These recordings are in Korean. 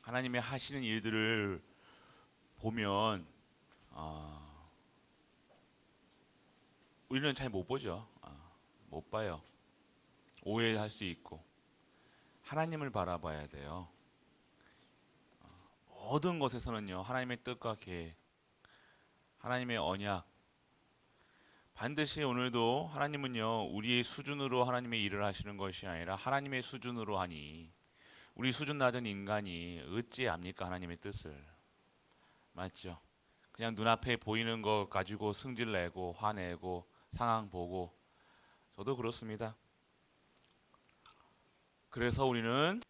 하나님의 하시는 일들을 보면 우리는 잘 못 보죠. 못 봐요. 오해할 수 있고 하나님을 바라봐야 돼요. 모든 것에서는요 하나님의 뜻과 계획, 하나님의 언약, 반드시 오늘도 하나님은요 우리의 수준으로 하나님의 일을 하시는 것이 아니라 하나님의 수준으로 하니 우리 수준 낮은 인간이 어찌 압니까 하나님의 뜻을. 맞죠? 그냥 눈앞에 보이는 것 가지고 승질 내고 화내고 상황 보고, 저도 그렇습니다. 그래서 우리는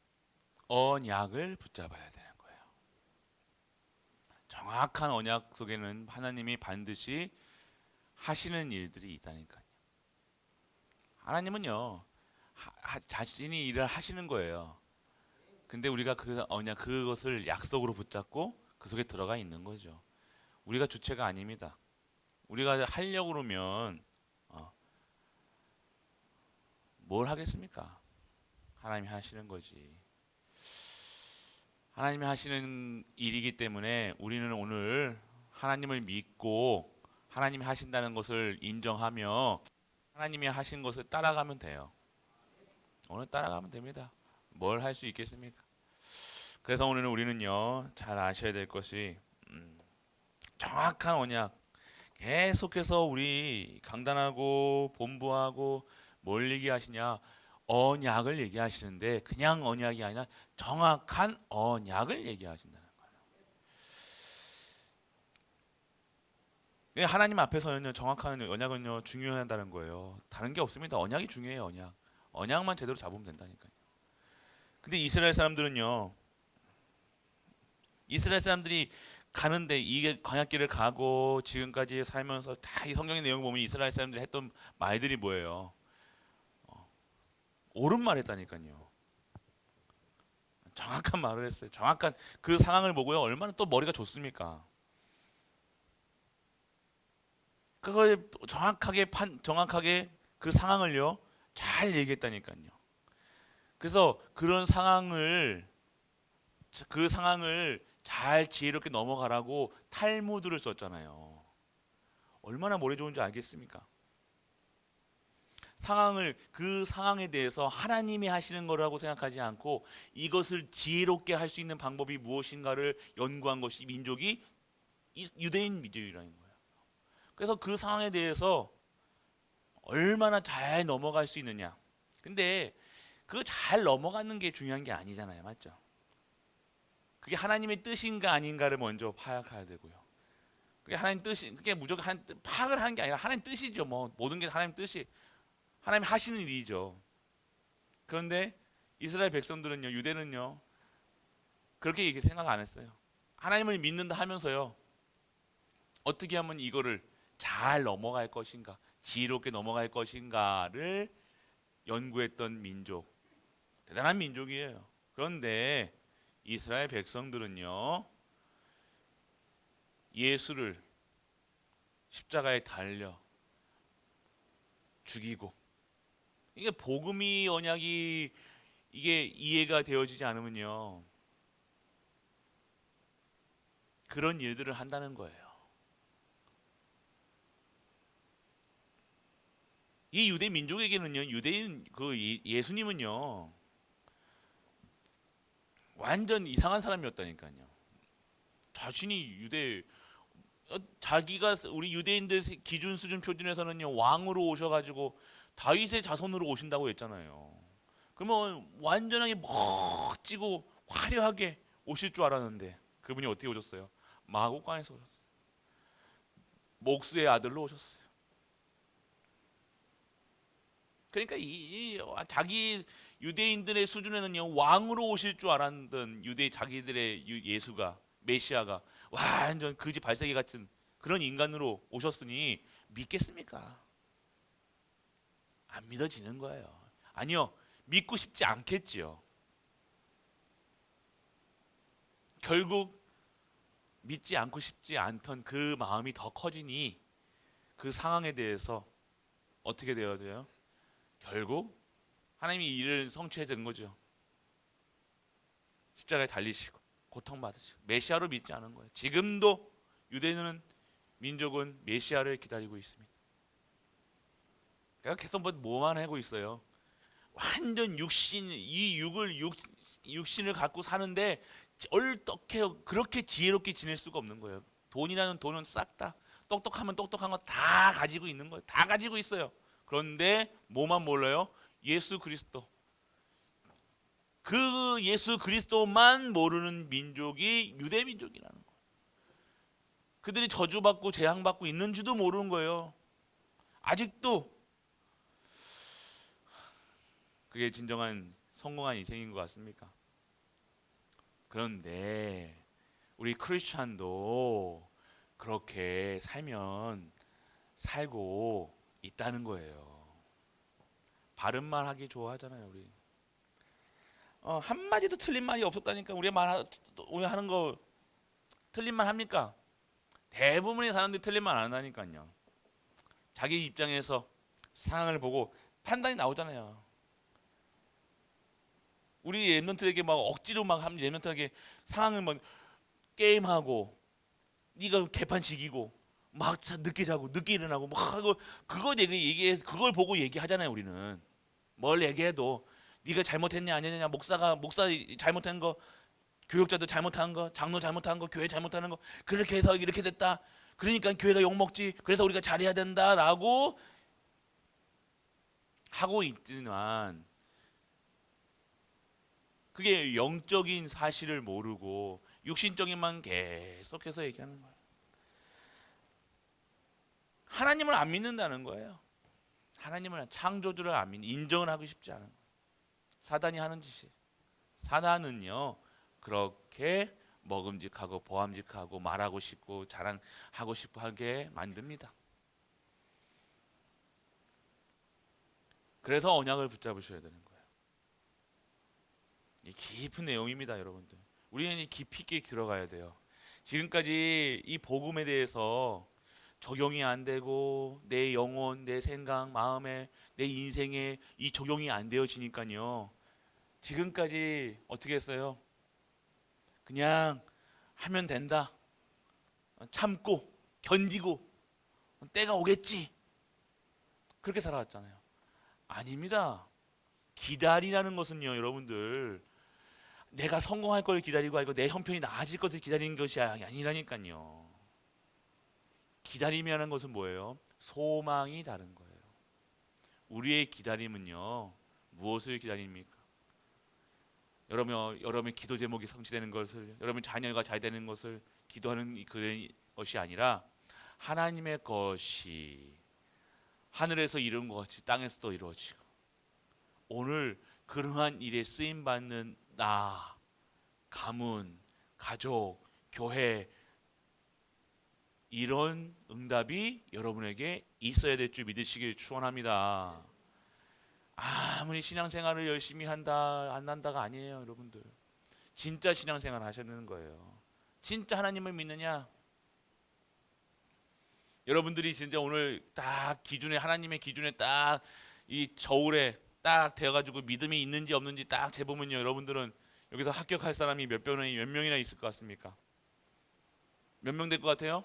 언약을 붙잡아야 되는 거예요. 정확한 언약 속에는 하나님이 반드시 하시는 일들이 있다니까요. 하나님은요 자신이 일을 하시는 거예요. 근데 우리가 그 언약, 그것을 약속으로 붙잡고 그 속에 들어가 있는 거죠. 우리가 주체가 아닙니다. 우리가 하려고 그러면 어, 뭘 하겠습니까? 하나님이 하시는 거지. 하나님이 하시는 일이기 때문에 우리는 오늘 하나님을 믿고 하나님이 하신다는 것을 인정하며 하나님이 하신 것을 따라가면 돼요. 오늘 따라가면 됩니다. 뭘 할 수 있겠습니까? 그래서 오늘은 우리는요 잘 아셔야 될 것이 정확한 언약, 계속해서 우리 강단하고 본부하고 뭘 얘기하시냐, 언약을 얘기하시는데 그냥 언약이 아니라 정확한 언약을 얘기하신다는 거예요. 하나님 앞에서는요 정확한 언약은요 중요하다는 거예요. 다른 게 없습니다. 언약이 중요해요. 언약만 제대로 잡으면 된다니까요. 근데 이스라엘 사람들이 가는데, 이게 광야길을 가고 지금까지 살면서 다 이 성경의 내용 보면 이스라엘 사람들이 했던 말들이 뭐예요? 옳은 말 했다니까요. 정확한 말을 했어요. 정확한 그 상황을 보고요. 얼마나 또 머리가 좋습니까? 그걸 정확하게 그 상황을요. 잘 얘기했다니까요. 그래서 그 상황을 잘 지혜롭게 넘어가라고 탈무드를 썼잖아요. 얼마나 머리 좋은지 알겠습니까? 그 상황에 대해서 하나님이 하시는 거라고 생각하지 않고 이것을 지혜롭게 할 수 있는 방법이 무엇인가를 연구한 것이 민족이 유대인 민족이라는 거예요. 그래서 그 상황에 대해서 얼마나 잘 넘어갈 수 있느냐. 근데 그 잘 넘어가는 게 중요한 게 아니잖아요. 맞죠? 그게 하나님의 뜻인가 아닌가를 먼저 파악해야 되고요. 그게 무조건 파악을 하는 게 아니라 하나님 뜻이죠. 뭐 모든 게 하나님 뜻이, 하나님 하시는 일이죠. 그런데 이스라엘 백성들은요, 유대는요, 그렇게 이렇게 생각 안 했어요. 하나님을 믿는다 하면서요, 어떻게 하면 이거를 잘 넘어갈 것인가, 지혜롭게 넘어갈 것인가를 연구했던 민족, 대단한 민족이에요. 그런데 이스라엘 백성들은요, 예수를 십자가에 달려 죽이고, 이게 복음이 언약이 이게 이해가 되어지지 않으면요, 그런 일들을 한다는 거예요. 이 유대 민족에게는요, 유대인 예수님은요 완전 이상한 사람이었다니까요. 자신이 자기가 우리 유대인들 기준 수준 표준에서는요 왕으로 오셔가지고 다윗의 자손으로 오신다고 했잖아요. 그러면 완전하게 멋지고 화려하게 오실 줄 알았는데 그분이 어떻게 오셨어요? 마구간에서 오셨어요. 목수의 아들로 오셨어요. 그러니까 자기 유대인들의 수준에는요 왕으로 오실 줄 알았던 유대 자기들의 예수가, 메시아가 완전 거지 발사기 같은 그런 인간으로 오셨으니 믿겠습니까? 안 믿어지는 거예요. 아니요, 믿고 싶지 않겠지요. 결국 믿지 않고 싶지 않던 그 마음이 더 커지니 그 상황에 대해서 어떻게 되어야 돼요? 결국 하나님이 이를 성취해 준 거죠. 십자가에 달리시고 고통받으시고 메시아로 믿지 않은 거예요. 지금도 유대인은 민족은 메시아를 기다리고 있습니다. 그러니까 계속 뭐만 하고 있어요. 완전 육신을 갖고 사는데 어떻게 그렇게 지혜롭게 지낼 수가 없는 거예요. 돈이라는 돈은 싹 다 똑똑하면 똑똑한 거 다 가지고 있는 거예요. 다 가지고 있어요. 그런데 뭐만 몰라요? 예수 그리스도. 그 예수 그리스도만 모르는 민족이 유대 민족이라는 거예요. 그들이 저주받고 재앙받고 있는지도 모르는 거예요. 아직도. 그게 진정한 성공한 인생인 것 같습니까? 그런데 우리 크리스찬도 그렇게 살면 살고 있다는 거예요. 바른 말 하기 좋아하잖아요, 우리. 한마디도 틀린 말이 없었다니까. 우리 하는 거 틀린 말 합니까? 대부분의 사람들이 틀린 말 안 하니까요. 자기 입장에서 상황을 보고 판단이 나오잖아요. 우리 랩런트에게 막 억지로 막 하면 랩런트에게 상황을 막 게임하고 네가 개판 지기고 막 늦게 자고 늦게 일어나고 막 하고 그걸 보고 얘기하잖아요. 우리는 뭘 얘기해도 네가 잘못했냐 아니냐, 목사 잘못한 거, 교육자도 잘못한 거, 장로 잘못한 거, 교회 잘못하는 거, 그렇게 해서 이렇게 됐다. 그러니까 교회가 욕 먹지. 그래서 우리가 잘해야 된다라고 하고 있지만 그게 영적인 사실을 모르고 육신적인만 계속해서 얘기하는 거예요. 하나님을 안 믿는다는 거예요. 하나님을, 창조주를 안 믿는, 인정을 하고 싶지 않은 거예요. 사단이 하는 짓이. 사단은요 그렇게 먹음직하고 보암직하고 말하고 싶고 자랑하고 싶어 하게 만듭니다. 그래서 언약을 붙잡으셔야 되는 거예요. 이 깊은 내용입니다, 여러분들. 우리는 깊이 있게 들어가야 돼요. 지금까지 이 복음에 대해서 적용이 안 되고 내 영혼, 내 생각, 마음에, 내 인생에 이 적용이 안 되어지니까요. 지금까지 어떻게 했어요? 그냥 하면 된다. 참고 견디고 때가 오겠지. 그렇게 살아왔잖아요. 아닙니다. 기다리라는 것은요, 여러분들, 내가 성공할 걸 기다리고 아니고 내 형편이 나아질 것을 기다리는 것이 아니라니까요. 기다림이라는 것은 뭐예요? 소망이 다른 거예요. 우리의 기다림은요, 무엇을 기다립니까? 여러분의 기도 제목이 성취되는 것을, 여러분 자녀가 잘 되는 것을 기도하는 그런 것이 아니라 하나님의 것이 하늘에서 이룬 것 같이 땅에서도 이루어지고, 오늘 그러한 일에 쓰임 받는 나, 가문, 가족, 교회, 이런 응답이 여러분에게 있어야 될 줄 믿으시길 축원합니다. 아무리 신앙생활을 열심히 한다 안 한다가 아니에요, 여러분들. 진짜 신앙생활 하셔야 되는 거예요. 진짜 하나님을 믿느냐? 여러분들이 진짜 오늘 딱 하나님의 기준에 딱 이 저울에 딱 되어가지고 믿음이 있는지 없는지 딱 재보면요, 여러분들은 여기서 합격할 사람이 몇 명이나 있을 것 같습니까? 몇 명 될 것 같아요?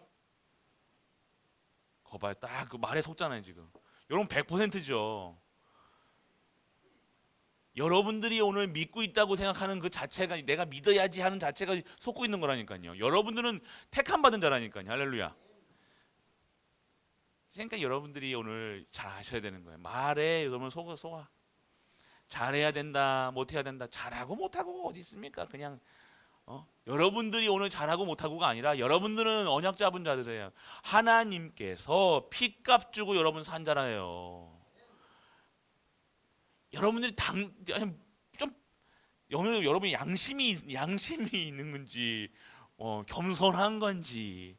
거봐요, 딱 그 말에 속잖아요 지금. 여러분 100%죠. 여러분들이 오늘 믿고 있다고 생각하는 그 자체가, 내가 믿어야지 하는 자체가 속고 있는 거라니까요. 여러분들은 택함 받은 자라니까요. 할렐루야. 그러니까 여러분들이 오늘 잘 아셔야 되는 거예요. 말에 여러분 속아. 잘해야 된다, 못해야 된다. 잘하고 못하고가 어디 있습니까? 그냥 여러분들이 오늘 잘하고 못하고가 아니라 여러분들은 언약 잡은 자들이에요. 하나님께서 피값 주고 여러분 산 자라예요. 여러분들이 좀 여러분이 양심이 있는 건지 겸손한 건지,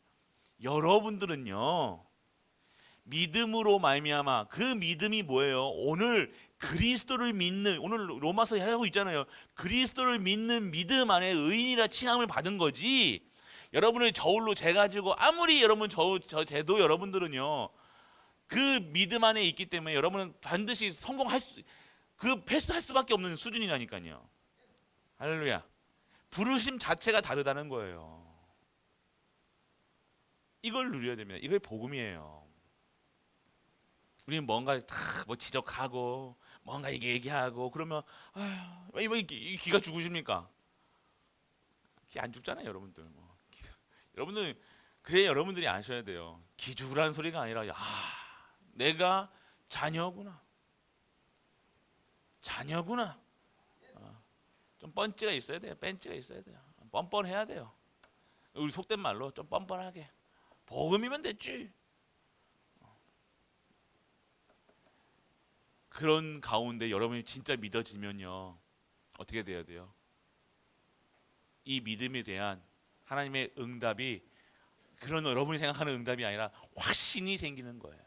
여러분들은요 믿음으로 말미암아, 그 믿음이 뭐예요? 오늘 그리스도를 믿는, 오늘 로마서 하고 있잖아요. 그리스도를 믿는 믿음 안에 의인이라 칭함을 받은 거지. 여러분을 저울로 재가지고 아무리 여러분 재도 여러분들은요 그 믿음 안에 있기 때문에 여러분은 반드시 패스할 수밖에 없는 수준이라니까요. 할렐루야. 부르심 자체가 다르다는 거예요. 이걸 누려야 됩니다. 이게 복음이에요. 우리는 뭔가 뭐 지적하고 뭔가 얘기하고 그러면 아휴, 왜 귀가 죽으십니까? 귀 안 죽잖아요, 여러분들. 여러분들 그래 여러분들이 아셔야 돼요. 귀 죽으라는 소리가 아니라 내가 자녀구나. 자녀구나. 좀 뻔찌가 있어야 돼요. 뺀찌가 있어야 돼요. 뻔뻔해야 돼요. 우리 속된 말로 좀 뻔뻔하게. 복음이면 됐지. 그런 가운데 여러분이 진짜 믿어지면요. 어떻게 돼야 돼요? 이 믿음에 대한 하나님의 응답이 그런 여러분이 생각하는 응답이 아니라 확신이 생기는 거예요.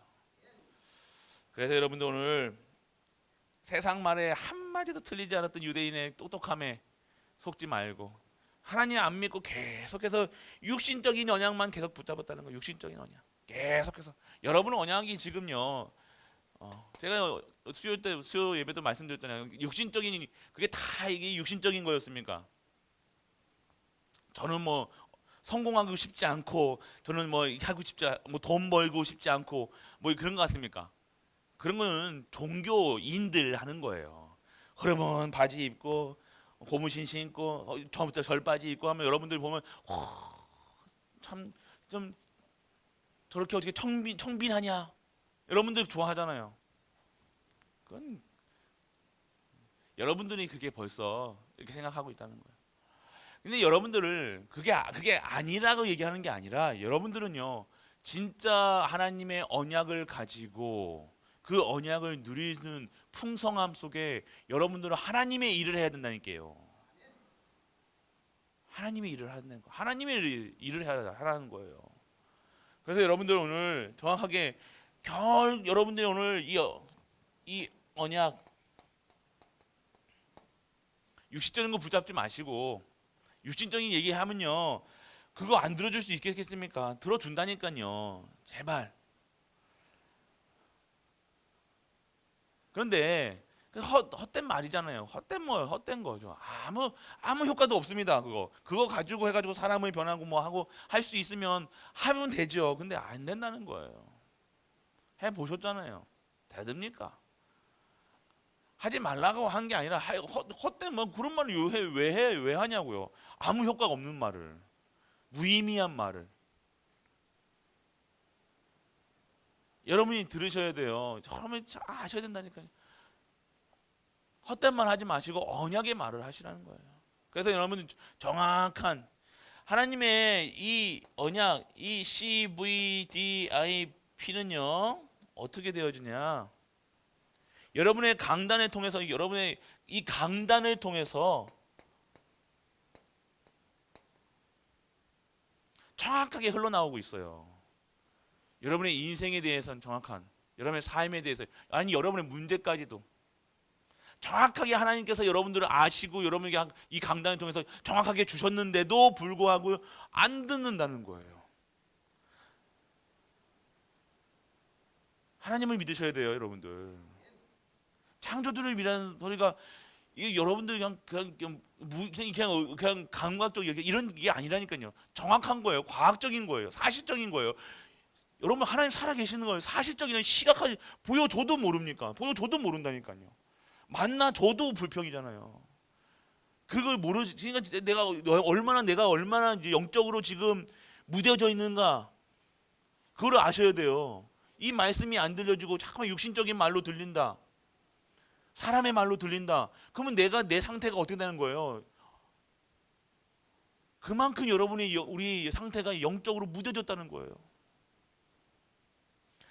그래서 여러분들 오늘 세상 말에 한마디도 틀리지 않았던 유대인의 똑똑함에 속지 말고 하나님 안 믿고 계속해서 육신적인 언약만 계속 붙잡았다는 거예요. 육신적인 언약 계속해서 여러분은 언약이 지금요 제가 수요 예배도 말씀드렸잖아요. 육신적인 그게 다 이게 육신적인 거였습니까? 저는 뭐 성공하고 싶지 않고 저는 뭐 하고 싶지 뭐 돈 벌고 싶지 않고 뭐 그런 거 같습니까? 그런 거는 종교인들 하는 거예요. 흐르면 바지 입고 고무신 신고 처음부터 절바지 입고 하면 여러분들 보면 참 좀 저렇게 어떻게 청빈하냐 여러분들 좋아하잖아요. 그건 여러분들이 그게 벌써 이렇게 생각하고 있다는 거예요. 근데 여러분들을 그게 아니라고 얘기하는 게 아니라 여러분들은요 진짜 하나님의 언약을 가지고 그 언약을 누리는 풍성함 속에 여러분들은 하나님의 일을 해야 된다니까요. 하나님의 일을 하는 거, 하나님의 일을 하라는 거예요. 그래서 여러분들 오늘 정확하게 여러분들이 오늘 이 언약 육신적인 거 붙잡지 마시고 육신적인 얘기하면요 그거 안 들어줄 수 있겠습니까? 들어준다니까요. 제발. 그런데 헛된 말이잖아요. 헛된 거죠. 아무 효과도 없습니다. 그거 가지고 해가지고 사람을 변하고 뭐 하고 할 수 있으면 하면 되죠. 근데 안 된다는 거예요. 해 보셨잖아요. 됩니까? 하지 말라고 한 게 아니라 헛된 뭐 그런 말을 왜 하냐고요. 아무 효과가 없는 말을, 무의미한 말을. 여러분이 들으셔야 돼요. 여러분이 잘 아셔야 된다니까요. 헛된 말 하지 마시고 언약의 말을 하시라는 거예요. 그래서 여러분 정확한 하나님의 이 언약, 이 CVDIP는요 어떻게 되어지냐? 여러분의 강단을 통해서 여러분의 이 강단을 통해서 정확하게 흘러나오고 있어요. 여러분의 인생에 대해서는 정확한, 여러분의 삶에 대해서 아니 여러분의 문제까지도 정확하게 하나님께서 여러분들을 아시고 여러분에게 이 강단을 통해서 정확하게 주셨는데도 불구하고 안 듣는다는 거예요. 하나님을 믿으셔야 돼요, 여러분들. 창조주를 믿는 소리가 이게 여러분들 그냥 감각적 이런 게 아니라니까요. 정확한 거예요. 과학적인 거예요. 사실적인 거예요. 여러분 하나님 살아 계시는 거예요. 사실적인 시각까지 보여줘도 모릅니까? 보여줘도 모른다니까요. 만나줘도 불평이잖아요. 그걸 모르니까 내가 얼마나 이제 영적으로 지금 무뎌져 있는가 그걸 아셔야 돼요. 이 말씀이 안 들려주고 잠깐만 육신적인 말로 들린다. 사람의 말로 들린다. 그러면 내 상태가 어떻게 되는 거예요? 그만큼 우리 상태가 영적으로 무뎌졌다는 거예요.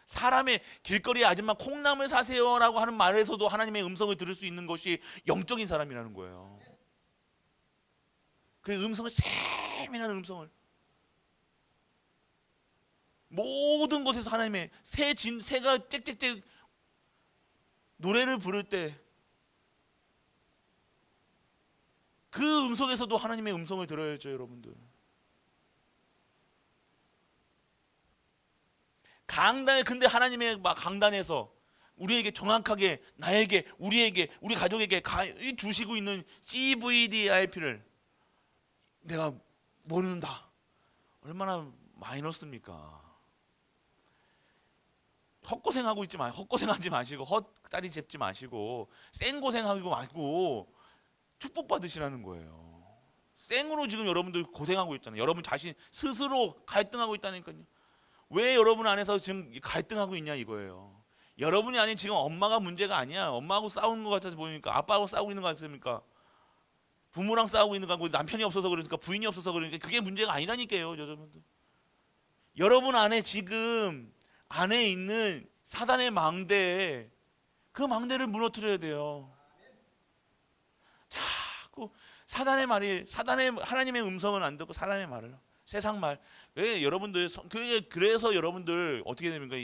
사람의 길거리 아줌마 콩나물 사세요라고 하는 말에서도 하나님의 음성을 들을 수 있는 것이 영적인 사람이라는 거예요. 그 음성을 세밀한 음성을 모든 곳에서 하나님의 새가 짹짹짹 노래를 부를 때 그 음성에서도 하나님의 음성을 들어야죠, 여러분들. 근데 하나님의 강단에서 우리에게 정확하게 나에게 우리에게 우리 가족에게 주시고 있는 CVDIP를 내가 모른다. 얼마나 마이너스입니까? 헛고생하고 있지 마. 헛고생하지 마시고 헛다리 짚지 마시고 생고생하고 말고 축복받으시라는 거예요. 생으로 지금 여러분들 고생하고 있잖아요. 여러분 자신 스스로 갈등하고 있다니까요. 왜 여러분 안에서 지금 갈등하고 있냐 이거예요. 여러분이 아닌 지금 엄마가 문제가 아니야. 엄마하고 싸우는 것 같아서 보니까 아빠하고 싸우고 있는 것 같습니까? 부모랑 싸우고 있는 거 같고 남편이 없어서 그러니까 부인이 없어서 그러니까 그게 문제가 아니라니까요. 여러분들. 여러분 안에 지금 안에 있는 사단의 망대 그 망대를 무너뜨려야 돼요. 자꾸 사단의 말이 하나님의 음성은 안 듣고 사람의 말을 세상 말. 여러분들 그래서 여러분들 어떻게 됩니까?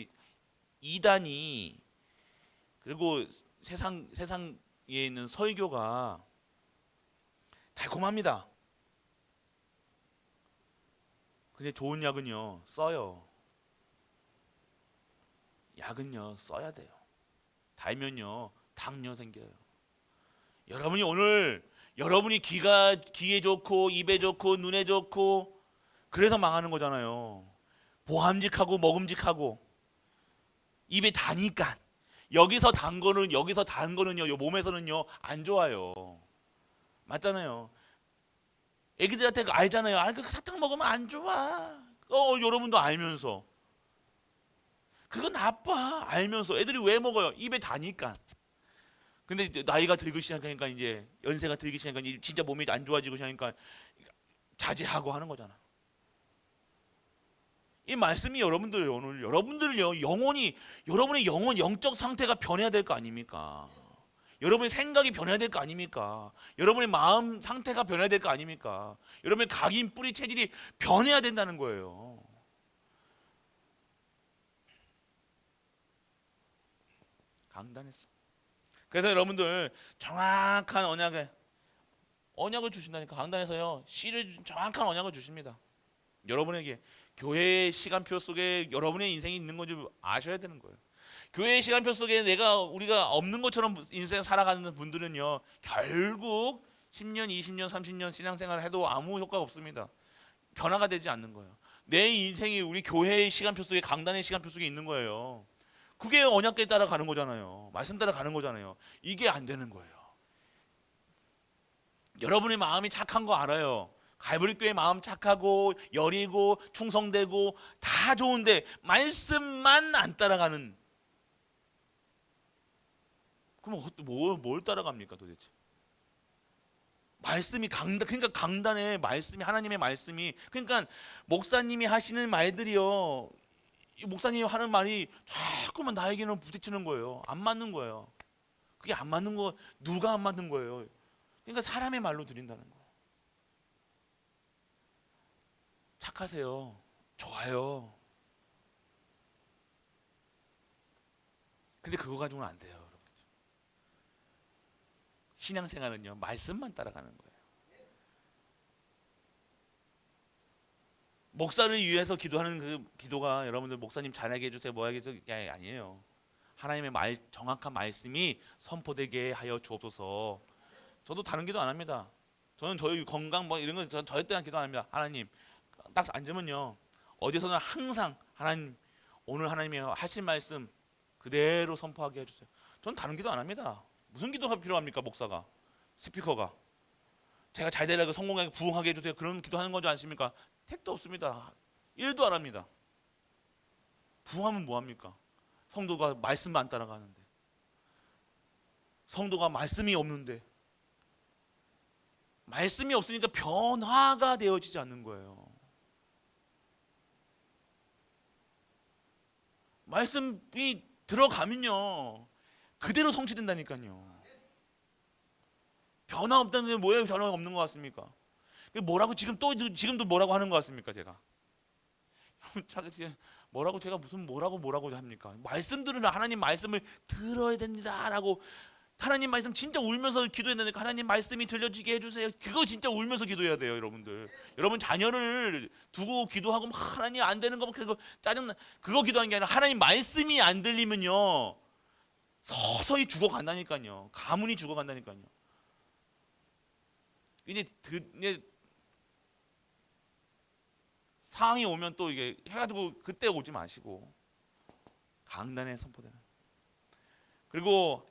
이단이 그리고 세상에 있는 설교가 달콤합니다. 근데 좋은 약은요 써요. 약은요 써야 돼요. 달면요 당뇨 생겨요. 여러분이 오늘 여러분이 귀에 좋고 입에 좋고 눈에 좋고 그래서 망하는 거잖아요. 보함직하고 먹음직하고 입에 다니까 여기서 단 거는요 요 몸에서는요 안 좋아요. 맞잖아요. 애기들한테 알잖아요. 그 사탕 먹으면 안 좋아. 여러분도 알면서 그거 나빠 알면서 애들이 왜 먹어요? 입에 다니까. 근데 이제 나이가 들기 시작하니까 이제 연세가 들기 시작하니까 진짜 몸이 안 좋아지고 시작하니까 자제하고 하는 거잖아. 이 말씀이 여러분들 오늘 여러분들요 여러분의 영적 상태가 변해야 될 거 아닙니까? 여러분의 생각이 변해야 될 거 아닙니까? 여러분의 마음 상태가 변해야 될 거 아닙니까? 여러분의 각인 뿌리 체질이 변해야 된다는 거예요. 강단했어. 그래서 여러분들 정확한 언약을 주신다니까. 강단에서요 씨를 정확한 언약을 주십니다. 여러분에게 교회의 시간표 속에 여러분의 인생이 있는 건 좀 아셔야 되는 거예요. 교회의 시간표 속에 우리가 없는 것처럼 인생 살아가는 분들은요 결국 10년, 20년, 30년 신앙생활을 해도 아무 효과가 없습니다. 변화가 되지 않는 거예요. 내 인생이 우리 교회의 시간표 속에 강단의 시간표 속에 있는 거예요. 그게 언약궤 따라가는 거잖아요. 말씀 따라가는 거잖아요. 이게 안 되는 거예요. 여러분의 마음이 착한 거 알아요. 갈보리교회 마음 착하고 여리고 충성되고 다 좋은데 말씀만 안 따라가는. 그럼 뭘 따라갑니까 도대체? 말씀이 그러니까 강단에 말씀이 하나님의 말씀이 그러니까 목사님이 하시는 말들이요. 목사님이 하는 말이 자꾸만 나에게는 부딪히는 거예요. 안 맞는 거예요. 그게 안 맞는 거 누가 안 맞는 거예요? 그러니까 사람의 말로 드린다는 거예요. 착하세요. 좋아요. 근데 그거 가지고는 안 돼요. 여러분. 신앙생활은요 말씀만 따라가는 거예요. 목사를 위해서 기도하는 그 기도가 여러분들 목사님 잘하게 해주세요 뭐 하게 해주세요 게 아니에요. 하나님의 정확한 말씀이 선포되게 하여 주옵소서. 저도 다른 기도 안 합니다. 저는 저희 건강 뭐 이런 거 절대 기도 안 합니다. 하나님 딱 앉으면요 어디서는 항상 하나님 오늘 하나님이 하신 말씀 그대로 선포하게 해주세요. 저는 다른 기도 안 합니다. 무슨 기도가 필요합니까? 목사가 스피커가 제가 잘 되라고 성공하게 부흥하게 해주세요 그런 기도하는 거지 않습니까? 택도 없습니다. 일도 안 합니다. 부흥하면 뭐합니까? 성도가 말씀만 안 따라가는데 성도가 말씀이 없는데 말씀이 없으니까 변화가 되어지지 않는 거예요. 말씀이 들어가면요 그대로 성취된다니까요. 변화 없다는 게 뭐예요? 변화가 없는 것 같습니까? 뭐라고 지금도 뭐라고 하는 것 같습니까? 제가 뭐라고 제가 무슨 뭐라고 합니까? 말씀들은 하나님 말씀을 들어야 됩니다라고 하나님 말씀 진짜 울면서 기도해야 되니까 하나님 말씀이 들려지게 해주세요. 그거 진짜 울면서 기도해야 돼요, 여러분들. 여러분 자녀를 두고 기도하고 하나님 안 되는 거 그거 짜증나 그거 기도하는 게 아니라 하나님 말씀이 안 들리면요 서서히 죽어간다니까요. 가문이 죽어간다니까요. 이제 상황이 오면 또 이게 해가지고 그때 오지 마시고 강단에 선포되는. 그리고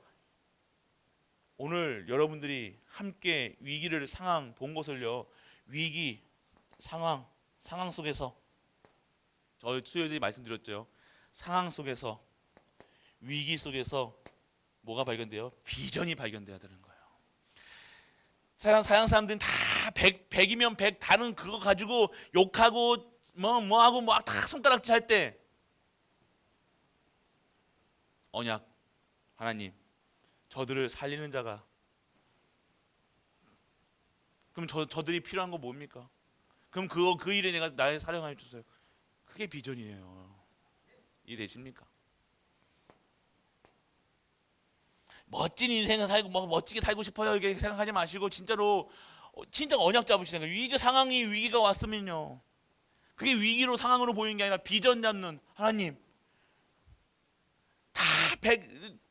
오늘 여러분들이 함께 위기를 상황 본 것을요, 위기 상황 속에서 저희 수요일에 말씀드렸죠. 상황 속에서 위기 속에서 뭐가 발견돼요? 비전이 발견돼야 되는 거예요. 서양 사람들은 다 100이면 100 다른 그거 가지고 욕하고 뭐 하고 막 다 손가락질 할 때 언약 하나님 저들을 살리는 자가, 그럼 저들이 필요한 거 뭡니까? 그럼 그 일에 내가 날 사령하여 주세요. 그게 비전이에요. 이해되십니까? 멋진 인생을 살고 뭐 멋지게 살고 싶어요 이렇게 생각하지 마시고 진짜로 진짜 언약 잡으시는 거예요. 위기가 왔으면요, 그게 위기로 상황으로 보이는 게 아니라 비전 잡는 하나님. 다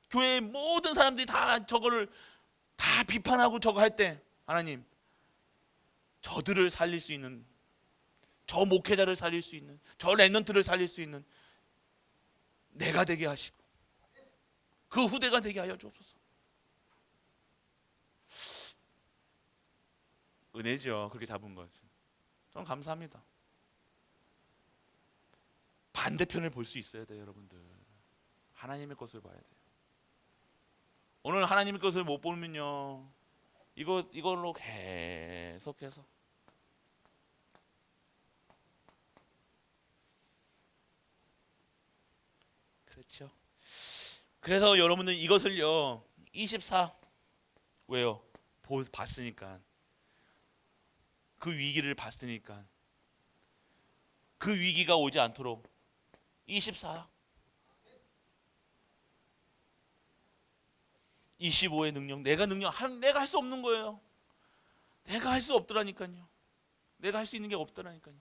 교회 모든 사람들이 다 저거를 다 비판하고 저거 할 때 하나님 저들을 살릴 수 있는, 저 목회자를 살릴 수 있는, 저 랩런트를 살릴 수 있는 내가 되게 하시고 그 후대가 되게 하여 주옵소서. 은혜죠. 그렇게 잡은 것. 저는 감사합니다. 반대편을 볼 수 있어야 돼요, 여러분들. 하나님의 것을 봐야 돼요. 오늘 하나님의 것을 못 보면요, 이걸로 계속해서 그렇죠. 그래서 여러분들 이것을요 24 왜요? 봤으니까, 그 위기를 봤으니까 그 위기가 오지 않도록 24 25의 능력, 내가 할 수 없는 거예요. 내가 할 수 없더라니까요. 내가 할 수 있는 게 없더라니까요.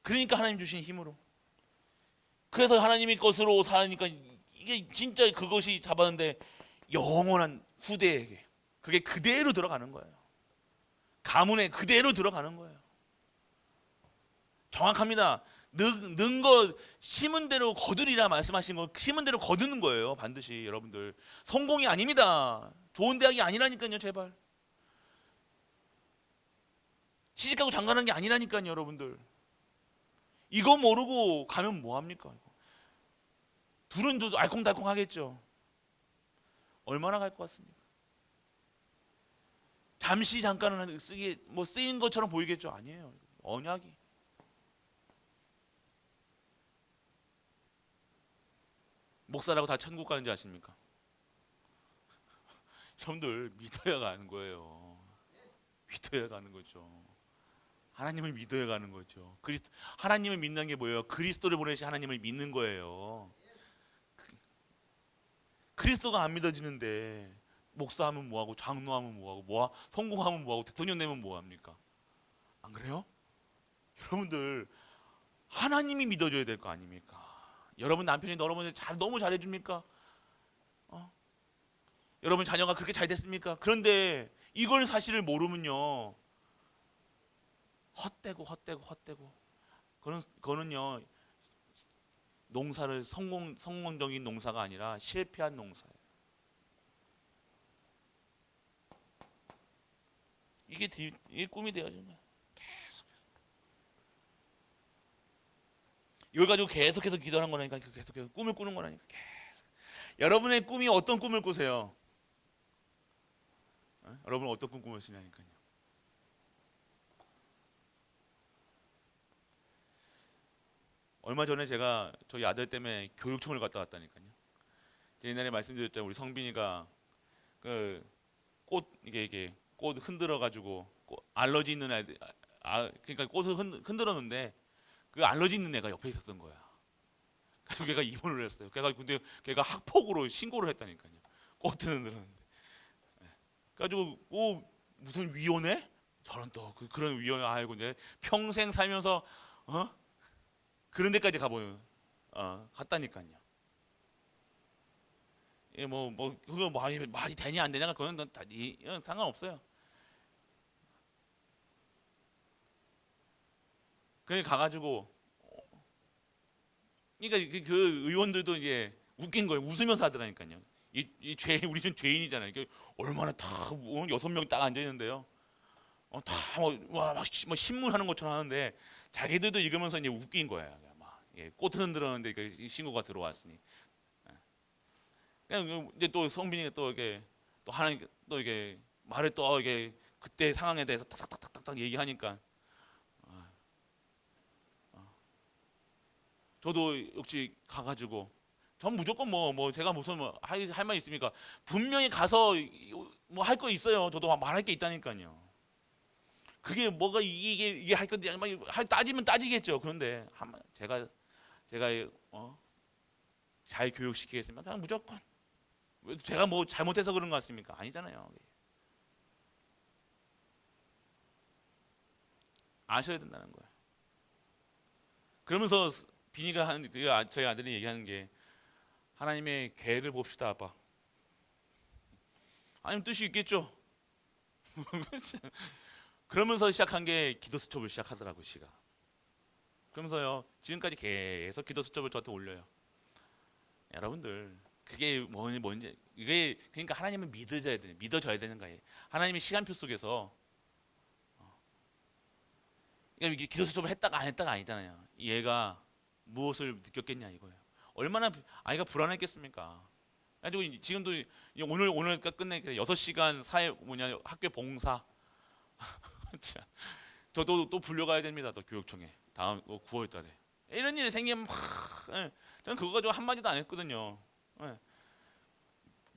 그러니까 하나님 주신 힘으로, 그래서 하나님의 것으로 사니까 이게 진짜 그것이 잡았는데 영원한 후대에게 그게 그대로 들어가는 거예요. 가문에 그대로 들어가는 거예요. 정확합니다. 는 거 심은 대로 거두리라 말씀하신 거, 심은 대로 거두는 거예요. 반드시 여러분들 성공이 아닙니다. 좋은 대학이 아니라니까요. 제발 시집가고 장가는 게 아니라니까요. 여러분들 이거 모르고 가면 뭐합니까? 둘은 좀 알콩달콩 하겠죠. 얼마나 갈 것 같습니까? 잠시 잠깐은 쓰인 것처럼 보이겠죠. 아니에요. 언약이. 목사라고 다 천국 가는 줄 아십니까? 여러분들 믿어야 가는 거예요. 믿어야 가는 거죠. 하나님을 믿어야 가는 거죠. 하나님을 믿는 게 뭐예요? 그리스도를 보내신 하나님을 믿는 거예요. 그리스도가 안 믿어지는데 목사하면 뭐하고, 장로하면 뭐하고, 성공하면 뭐하고, 대통령 되면 뭐합니까? 안 그래요? 여러분들 하나님이 믿어줘야 될 거 아닙니까? 여러분 남편이 여러분을 너무 잘해줍니까? 여러분 자녀가 그렇게 잘 됐습니까? 그런데 이걸 사실을 모르면요 헛되고 그거는요 농사를 성공적인 농사가 아니라 실패한 농사예요. 이게 꿈이 되어지는 거예요. 이걸 가지고 계속해서 기도하는 거라니까, 계속해서 꿈을 꾸는 거라니까. 계속. 여러분의 꿈이 어떤 꿈을 꾸세요? 여러분 어떤 꿈 꾸시냐니까요. 얼마 전에 제가 저희 아들 때문에 교육청을 갔다 왔다니까요. 옛날에 말씀드렸죠. 우리 성빈이가 그 꽃 이게 꽃 흔들어 가지고 알러지 있는 애들, 그러니까 꽃을 흔들었는데 그 알러지 있는 애가 옆에 있었던 거야. 그래서 걔가 입원을 했어요. 근데 걔가 학폭으로 신고를 했다니까요. 꽃을 흔들었는데. 그래가지고 무슨 위원회? 저는 또 그런 위원회 알고 이제 평생 살면서 그런 데까지 가보는 갔다니까요. 예, 그거 말이 되냐 안 되냐가 그건 다 상관없어요. 그냥 가가지고 그러니까 그 의원들도 이제 웃긴 거예요. 웃으면서 하더라니까요. 이 죄, 우리는 죄인이잖아요. 얼마나 다 6명 딱 앉아 있는데요. 다막 신문하는 것처럼 하는데 자기들도 읽으면서 이제 웃긴 거예요. 막 꽃 흔들었는데 그 신고가 들어왔으니. 그냥 이제 또 성빈이가 또 이게 또 하나님 또 이게 말을 또 이게 그때 상황에 대해서 탁탁탁탁탁 얘기하니까 저도 역시 가가지고 전 무조건 뭐 제가 무슨 할 말 있습니까? 분명히 가서 뭐 할 거 있어요. 저도 말할 게 있다니까요. 그게 뭐가 이게 할 건데 따지면 따지겠죠. 그런데 제가 잘 교육시키겠습니다. 그냥 무조건 제가 뭐 잘못해서 그런 것 같습니까? 아니잖아요. 아셔야 된다는 거예요. 그러면서 비니가 하는 저희 아들이 얘기하는 게 하나님의 계획을 봅시다, 아빠. 아니면 뜻이 있겠죠. 그러면서 시작한 게 기도 수첩을 시작하더라고 시가. 그러면서요 지금까지 계속 기도 수첩을 저한테 올려요. 여러분들 그게 뭔지 이게 그러니까 하나님은 믿어져야 되는 거예요. 하나님의 시간표 속에서 그러니까 이게 기도 수첩을 했다가 안 했다가 아니잖아요. 얘가 무엇을 느꼈겠냐 이거예요. 얼마나 아이가 불안했겠습니까? 가지고 지금도 오늘 끝내 6시간 사회 학교 봉사. 저도 또 불려가야 됩니다. 또 교육청에 다음 9월 달에 이런 일이 생기면 저는 그거 가지고 한마디도 안 했거든요. 예.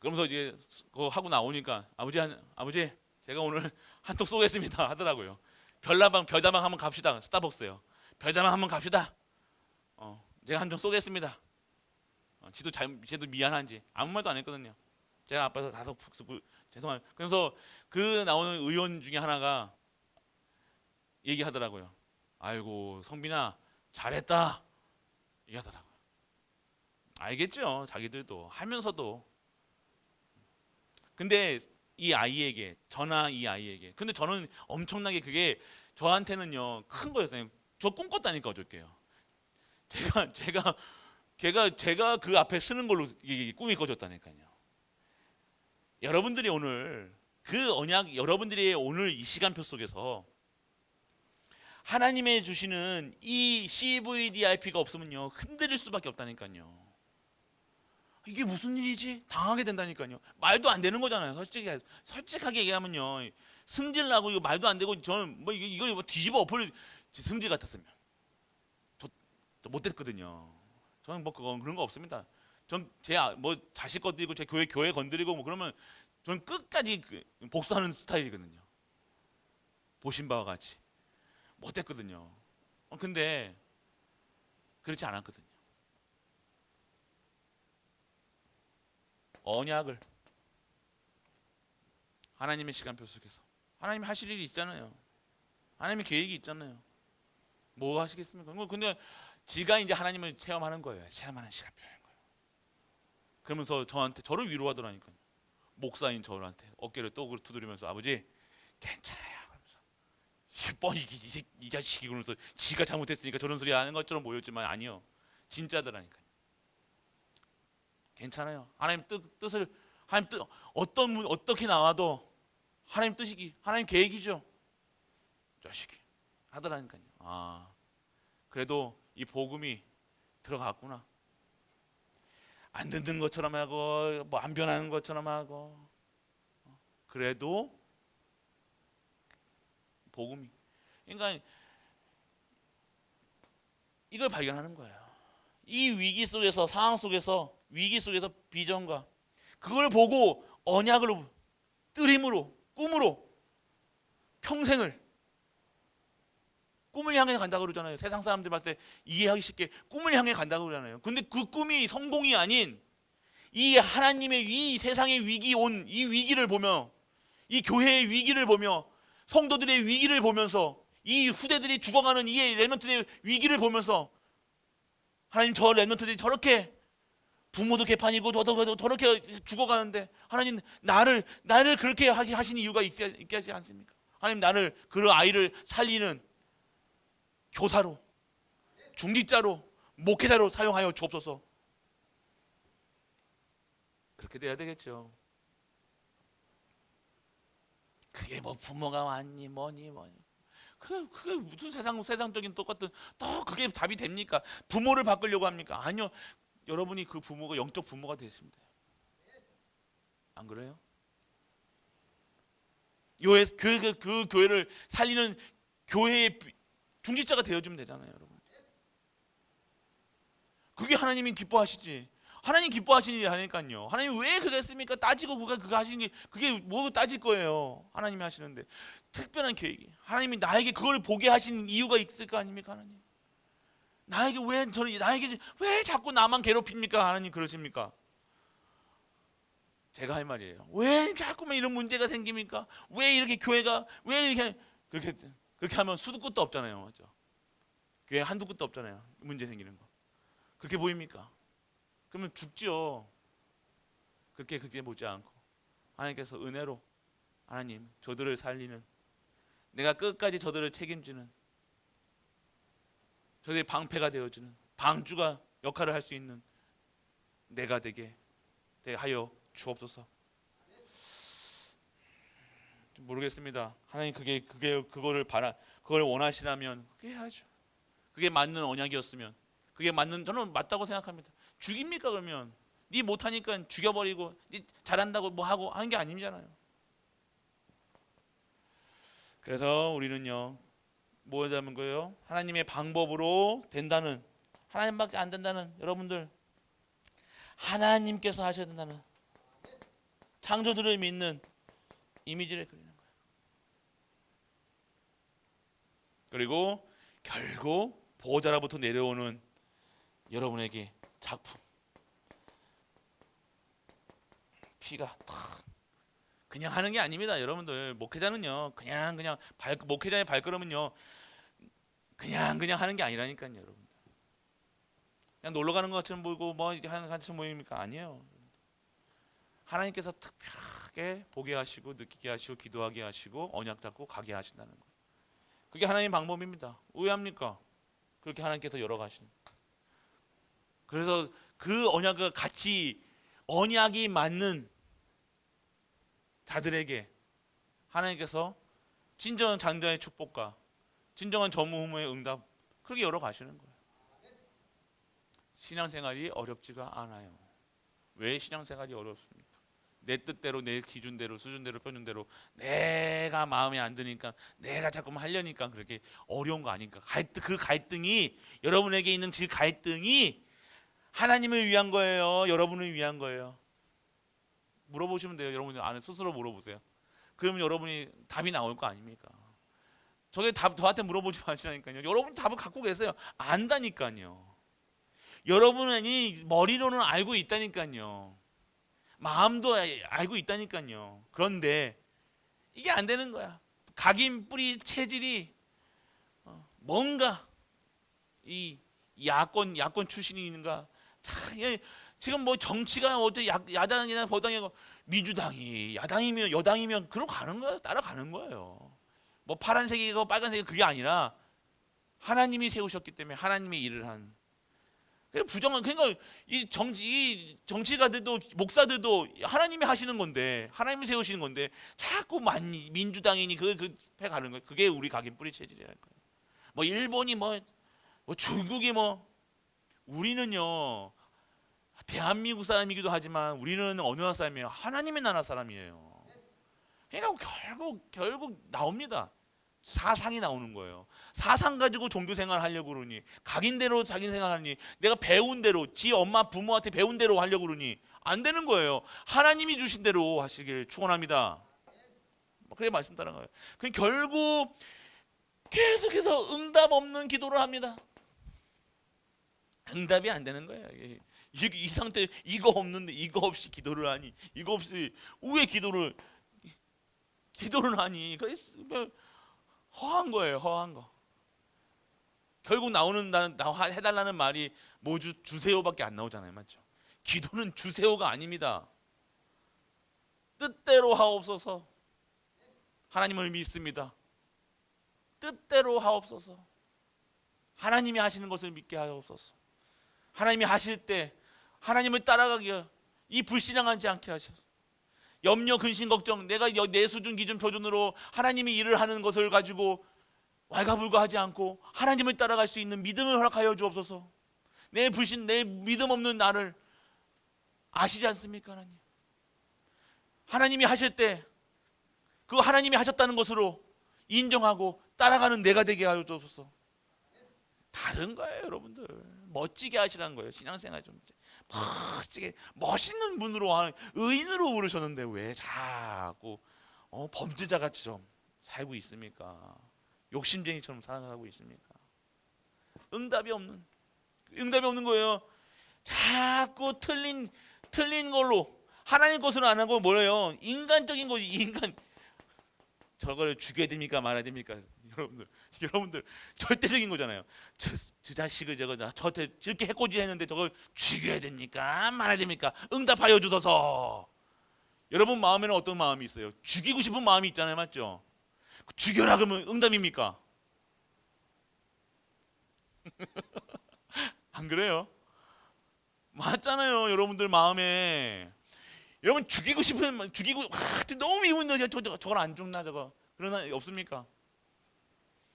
그러면서 이제 그거 하고 나오니까 아버지 제가 오늘 한턱 쏘겠습니다 하더라고요. 별다방 한번 갑시다. 스타벅스요. 별다방 한번 갑시다. 제가 한 통 쏘겠습니다. 지도 미안한지 아무 말도 안 했거든요. 제가 앞에서 다소 죄송합니다. 그래서 그 나오는 의원 중에 하나가 얘기하더라고요. 아이고 성빈아 잘했다 얘기하더라고요. 알겠죠 자기들도 하면서도. 근데 이 아이에게 근데 저는 엄청나게 그게 저한테는요 큰 거였어요. 저 꿈꿨다니까 어저께요. 제가 그 앞에 쓰는 걸로 이게 꿈이 꿔졌다니까요. 여러분들이 오늘 그 언약 여러분들이 오늘 이 시간표 속에서 하나님의 주시는 이 CVDIP가 없으면요 흔들릴 수밖에 없다니까요. 이게 무슨 일이지? 당하게 된다니까요. 말도 안 되는 거잖아요. 솔직하게 얘기하면요 승질 나고 이거 말도 안 되고 저는 뭐 이거 뭐 뒤집어 엎을 승질 같았으면 저 못됐거든요. 저는 뭐 그런 거 없습니다. 전 제 뭐 자식 건드리고 제 교회 건드리고 뭐 그러면 저는 끝까지 복수하는 스타일이거든요. 보신 바와 같이 못됐거든요. 근데 그렇지 않았거든요. 언약을 하나님의 시간표 속에서 하나님 하실 일이 있잖아요. 하나님의 계획이 있잖아요. 뭐 하시겠습니까? 근데 지가 이제 하나님을 체험하는 거예요. 체험하는 시간표라는 거예요. 그러면서 저를 위로하더라니까요. 목사인 저한테 어깨를 또 두드리면서 아버지 괜찮아요. 그러면서 뻔히 이 자식이 그러면서 지가 잘못했으니까 저런 소리 하는 것처럼 보였지만 아니요. 진짜더라니까요. 괜찮아요. 하나님 뜻을 하나님 뜻 어떻게 나와도 하나님 뜻이기 하나님 계획이죠. 자식이 하더라니까요. 그래도 이 복음이 들어갔구나. 안 듣는 것처럼 하고 뭐 안 변하는 것처럼 하고 그래도 복음이 그러니까 이걸 발견하는 거예요. 이 위기 속에서 상황 속에서 위기 속에서 비전과 그걸 보고 언약으로 뜨림으로 꿈으로 평생을 꿈을 향해 간다고 그러잖아요. 세상 사람들 봤을 때 이해하기 쉽게 꿈을 향해 간다고 그러잖아요. 근데 그 꿈이 성공이 아닌 이 하나님의 이 세상의 위기 온 이 위기를 보며 이 교회의 위기를 보며 성도들의 위기를 보면서 이 후대들이 죽어가는 이 렘넌트의 위기를 보면서 하나님 저 렘넌트들이 저렇게 부모도 개판이고 저도 저렇게 죽어가는데 하나님 나를 그렇게 하신 이유가 있게 하지 않습니까? 하나님 나를 그 아이를 살리는 교사로, 중직자로, 목회자로 사용하여 주옵소서. 그렇게 돼야 되겠죠. 그게 뭐 부모가 왔니 뭐니. 그게 무슨 세상적인 똑같은 또 그게 답이 됩니까? 부모를 바꾸려고 합니까? 아니요. 여러분이 그 부모가 영적 부모가 되시면 돼요. 안 그래요? 그 교회를 살리는 교회의 중직자가 되어주면 되잖아요, 여러분. 그게 하나님이 기뻐하시지. 하나님 기뻐하시는 일 하니까요. 하나님 왜 그랬습니까? 따지고 그거 하시는 게 그게 뭐 따질 거예요. 하나님이 하시는데 특별한 계획이. 하나님이 나에게 그걸 보게 하신 이유가 있을 거 아닙니까, 하나님? 나에게 왜 자꾸 나만 괴롭힙니까? 하나님 그러십니까? 제가 할 말이에요. 왜 자꾸만 이런 문제가 생깁니까? 왜 이렇게 교회가 왜 이렇게 그렇게 하면 수도 끝도 없잖아요, 맞죠? 교회 한두 끝도 없잖아요. 문제 생기는 거. 그렇게 보입니까? 그러면 죽죠. 그렇게 보지 않고 하나님께서 은혜로 하나님 저들을 살리는, 내가 끝까지 저들을 책임지는, 저들의 방패가 되어주는 방주가 역할을 할 수 있는 내가 되게 하여 주옵소서. 모르겠습니다. 하나님 그걸 원하시라면 그게 해야죠. 그게 맞는 언약이었으면, 그게 맞는, 저는 맞다고 생각합니다. 죽입니까 그러면? 네 못하니까 죽여버리고 네 잘한다고 뭐 하고 하는 게 아니잖아요. 그래서 우리는요 뭐 하자는 거예요? 하나님의 방법으로 된다는, 하나님밖에 안 된다는, 여러분들 하나님께서 하셔야 된다는 창조주를 믿는 이미지를 그리는 거예요. 그리고 결국 보호자로부터 내려오는 여러분에게 작품, 피가 탁 그냥 하는 게 아닙니다. 여러분들 목회자는요 목회자의 발걸음은요 그냥 하는 게 아니라니까요. 여러분들 그냥 놀러 가는 것처럼 보이고 뭐 이렇게 하는 것처럼 보입니까? 아니에요. 하나님께서 특별하게 보게 하시고 느끼게 하시고 기도하게 하시고 언약 잡고 가게 하신다는 거예요. 그게 하나님의 방법입니다. 의아합니까? 그렇게 하나님께서 열어가시는. 그래서 그 언약과 같이 언약이 맞는 자들에게 하나님께서 진정한 장자의 축복과 진정한 전무후무의 응답 그렇게 열어가시는 거예요. 신앙생활이 어렵지가 않아요. 왜 신앙생활이 어렵습니까? 내 뜻대로, 내 기준대로, 수준대로, 표준대로 내가 마음에 안 드니까, 내가 자꾸만 하려니까 그렇게 어려운 거 아닐까? 그 갈등이, 여러분에게 있는 그 갈등이 하나님을 위한 거예요? 여러분을 위한 거예요? 물어보시면 돼요. 여러분이 안에 스스로 물어보세요. 그러면 여러분이 답이 나올 거 아닙니까? 저게 답 저한테 물어보지 마시라니까요. 여러분 답을 갖고 계세요. 안다니까요. 여러분은 머리로는 알고 있다니까요. 마음도 알고 있다니까요. 그런데 이게 안 되는 거야. 각인 뿌리 체질이 뭔가 이 야권 출신인가? 지금 뭐 정치가 어째 야당이나 보당이고 민주당이 야당이면 여당이면 그러고 가는 거예요. 따라가는 거예요. 뭐 파란색이고 빨간색이 그게 아니라 하나님이 세우셨기 때문에 하나님의 일을 한. 부정한, 그러니까 이 정치가들도 목사들도 하나님이 하시는 건데, 하나님이 세우시는 건데 자꾸 민주당이니 그패 가는 거예요. 그게 우리 각인 뿌리 체질이랄 거예요. 뭐 일본이 뭐 중국이 뭐, 우리는요 대한민국 사람이기도 하지만 우리는 어느 나라 사람이에요? 하나님의 나라 사람이에요. 그러니까 결국 나옵니다. 사상이 나오는 거예요. 사상 가지고 종교 생활 하려고 그러니, 각인대로 자기 생활하니, 내가 배운 대로 지 엄마 부모한테 배운 대로 하려고 그러니 안 되는 거예요. 하나님이 주신 대로 하시길 축원합니다. 그게 말씀 따른 거예요. 결국 계속해서 응답 없는 기도를 합니다. 응답이 안 되는 거예요. 이 상태, 이거 없는데 이거 없이 기도를 하니, 이거 없이 왜 기도를 하니? 허한 거예요. 허한 거. 결국 해달라는 말이 뭐 주세요밖에 안 나오잖아요. 맞죠? 기도는 주세요가 아닙니다. 뜻대로 하옵소서. 하나님을 믿습니다. 뜻대로 하옵소서. 하나님이 하시는 것을 믿게 하옵소서. 하나님이 하실 때 하나님을 따라가게, 이 불신앙하지 않게 하셔서, 염려, 근심, 걱정, 내가 내 수준, 기준, 표준으로 하나님이 일을 하는 것을 가지고 왈가불가하지 않고 하나님을 따라갈 수 있는 믿음을 허락하여 주옵소서. 내 불신, 내 믿음 없는 나를 아시지 않습니까? 하나님, 하나님이 하실 때 그 하나님이 하셨다는 것으로 인정하고 따라가는 내가 되게 하여 주옵소서. 다른 거예요, 여러분들. 멋지게 하시라는 거예요. 신앙생활 좀 멋지게, 멋있는 분으로, 의인으로 부르셨는데 왜 자꾸 범죄자같이럼 살고 있습니까? 욕심쟁이처럼 살아가고 있습니까? 응답이 없는 거예요. 자꾸 틀린 걸로, 하나님 것으로 안 하고 뭐래요? 인간적인 거지. 저걸 죽여야 됩니까, 말아야 됩니까? 여러분들 절대적인 거잖아요. 저 자식을 저한테 저렇게 해코지 했는데 저걸 죽여야 됩니까, 말아야 됩니까? 응답하여 주소서. 여러분 마음에는 어떤 마음이 있어요? 죽이고 싶은 마음이 있잖아요, 맞죠? 죽여라 그러면 응답입니까? 안 그래요? 맞잖아요, 여러분들 마음에. 여러분 죽이고 너무 미운데 저걸 안 죽나, 그러나 없습니까?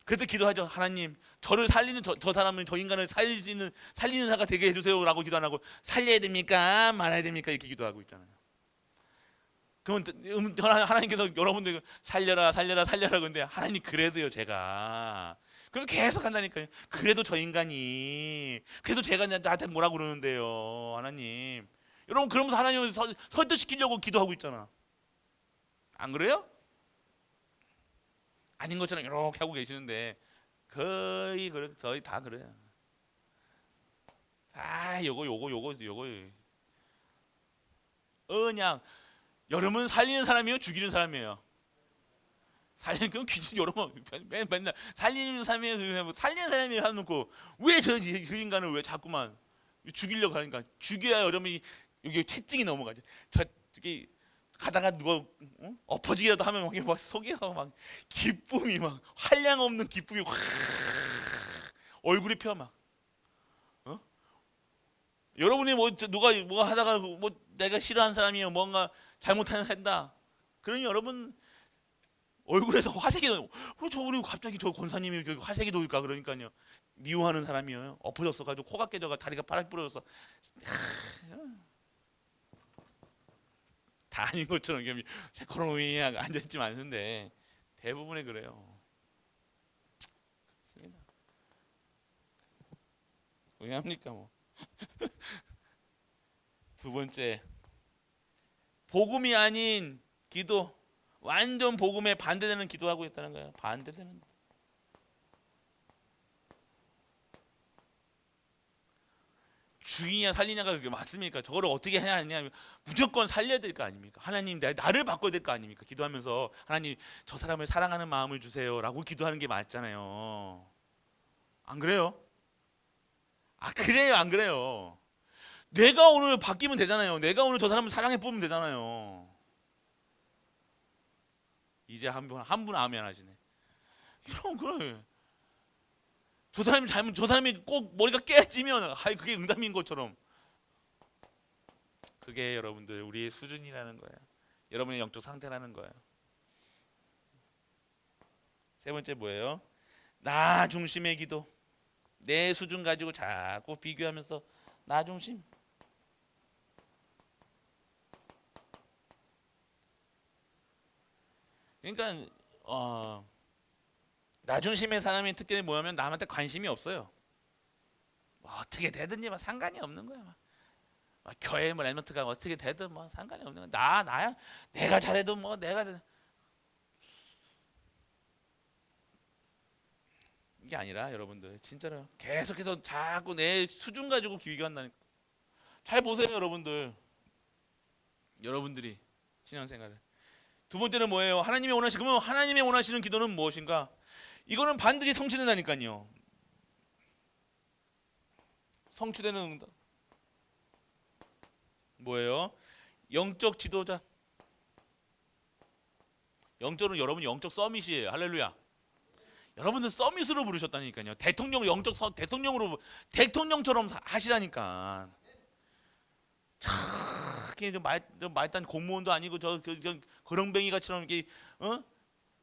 그래서 기도하죠. 하나님, 저를 살리는 저 사람을, 저 인간을 살리는 자가 되게 해주세요라고 기도 안 하고, 살려야 됩니까, 말아야 됩니까, 이렇게 기도하고 있잖아요. 그러면 하나님께서 여러분들 살려라 그런데, 하나님 그래도요 제가, 그럼 계속 한다니까요. 그래도 저 인간이, 그래도 제가 나한테 뭐라고 그러는데요, 하나님. 여러분 그러면서 하나님을 설득시키려고 기도하고 있잖아. 안 그래요? 아닌 것처럼 이렇게 하고 계시는데 거의 다 그래요. 요거 그냥 여러분 살리는 사람이에요, 죽이는 사람이에요? 살리는, 그럼 기준 여러분 맨날 살리는 사람이에요, 살리는 사람이에요 해놓고 왜 저 인간을 왜 자꾸만 죽이려고 하니까. 죽여야 여러분이 여기 채찍이 넘어가죠. 저기 가다가 누가 엎어지기라도 하면 막 속에서 막 기쁨이, 막 한량 없는 기쁨이 확 얼굴이 펴 막. 여러분이 누가 뭐 하다가 뭐 내가 싫어하는 사람이요 뭔가 잘못한다, 그러니 여러분 얼굴에서 화색이 저 우리 갑자기 저 권사님이 화색이 돌까, 그러니까요. 미워하는 사람이요 엎어졌어 가지고 코가 깨져가 다리가 파랗게 부러졌어. 다 아닌 것처럼 새코로미 앉아있지 않는데 대부분이 그래요. 그렇습니다. 왜 합니까 뭐. 두 번째, 복음이 아닌 기도, 완전 복음에 반대되는 기도하고 있다는 거예요. 반대되는. 죽이냐 살리냐가 그게 맞습니까? 저거를 어떻게 해야 하냐, 무조건 살려야 될 거 아닙니까? 하나님, 나를 바꿔야 될 거 아닙니까? 기도하면서 하나님, 저 사람을 사랑하는 마음을 주세요라고 기도하는 게 맞잖아요. 안 그래요? 그래요, 안 그래요? 내가 오늘 바뀌면 되잖아요. 내가 오늘 저 사람을 사랑해 뽑으면 되잖아요. 이제 한 분 아멘 하시네. 이런, 그래. 저 사람이 꼭 머리가 깨지면 그게 응답인 것처럼. 그게 여러분들 우리의 수준이라는 거예요. 여러분의 영적 상태라는 거예요. 세 번째 뭐예요? 나 중심의 기도. 내 수준 가지고 자꾸 비교하면서 나 중심. 그러니까 나 중심의 사람의 특징이 뭐냐면 남한테 관심이 없어요. 어떻게 되든지 뭐 상관이 없는 거야. 교회 뭐 랩런트가 어떻게 되든 뭐 상관이 없는 거야. 나야 내가 잘해도 뭐 내가, 이게 아니라 여러분들 진짜로 계속해서 자꾸 내 수준 가지고 비교한다니까. 잘 보세요, 여러분들이 신앙생활을. 두 번째는 뭐예요? 그러면 하나님이 원하시는 기도는 무엇인가? 이거는 반드시 성취된다니까요. 성취되는 응답 뭐예요? 영적 지도자. 영적으로 여러분 영적 서밋이에요. 할렐루야. 여러분들 서밋으로 부르셨다니까요. 대통령 영적 대통령으로 대통령처럼 하시라니까. 이게 좀 말단 공무원도 아니고 저 거렁뱅이 같이처럼 이렇게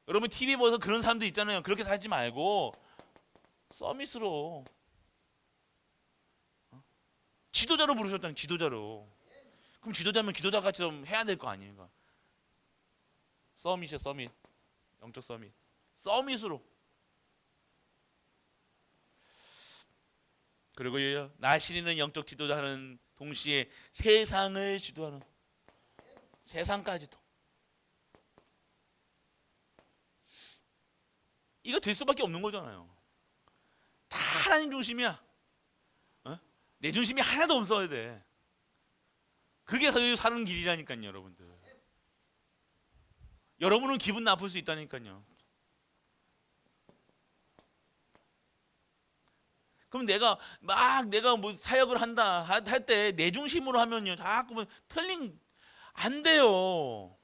여러분 TV 보면서 그런 사람도 있잖아요. 그렇게 살지 말고 서밋으로 지도자로 부르셨잖아요. 지도자로. 그럼 지도자면 기도자 같이 좀 해야 될 거 아니에요. 서밋이요, 서밋. 영적 서밋. 서밋으로. 그리고요, 나시리는 영적 지도자는 동시에 세상을 지도하는, 세상까지도. 이거 될 수밖에 없는 거잖아요. 다 하나님 중심이야. 내 중심이 하나도 없어야 돼. 그게 사는 길이라니까요, 여러분들. 여러분은 기분 나쁠 수 있다니까요. 그럼 내가 뭐 사역을 한다 할 때 내 중심으로 하면요, 자꾸만 안 돼요.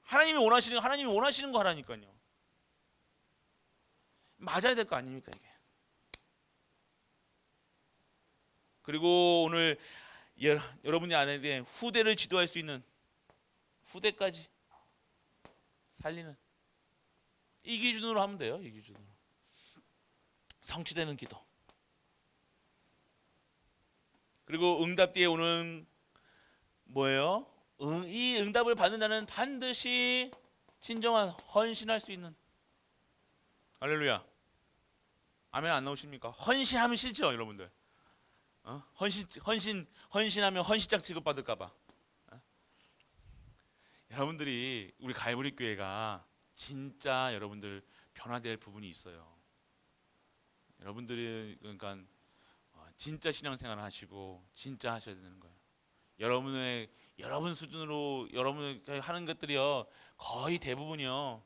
하나님이 원하시는 거 하라니까요. 맞아야 될 거 아닙니까 이게. 그리고 오늘 여러분이 아내에게 후대를 지도할 수 있는, 후대까지 살리는, 이 기준으로 하면 돼요. 이 기준으로 성취되는 기도. 그리고 응답 뒤에 오는 뭐예요? 이 응답을 받는 자는 반드시 진정한 헌신할 수 있는. 할렐루야. 아멘. 안 나오십니까? 헌신하면 싫죠, 여러분들. 헌신하면 헌신짝 취급받을까봐. 여러분들이 우리 갈보리 교회가 진짜 여러분들 변화될 부분이 있어요. 여러분들이 그러니까 진짜 신앙생활을 하시고 진짜 하셔야 되는 거예요. 여러분 수준으로 여러분 하는 것들이요, 거의 대부분이요,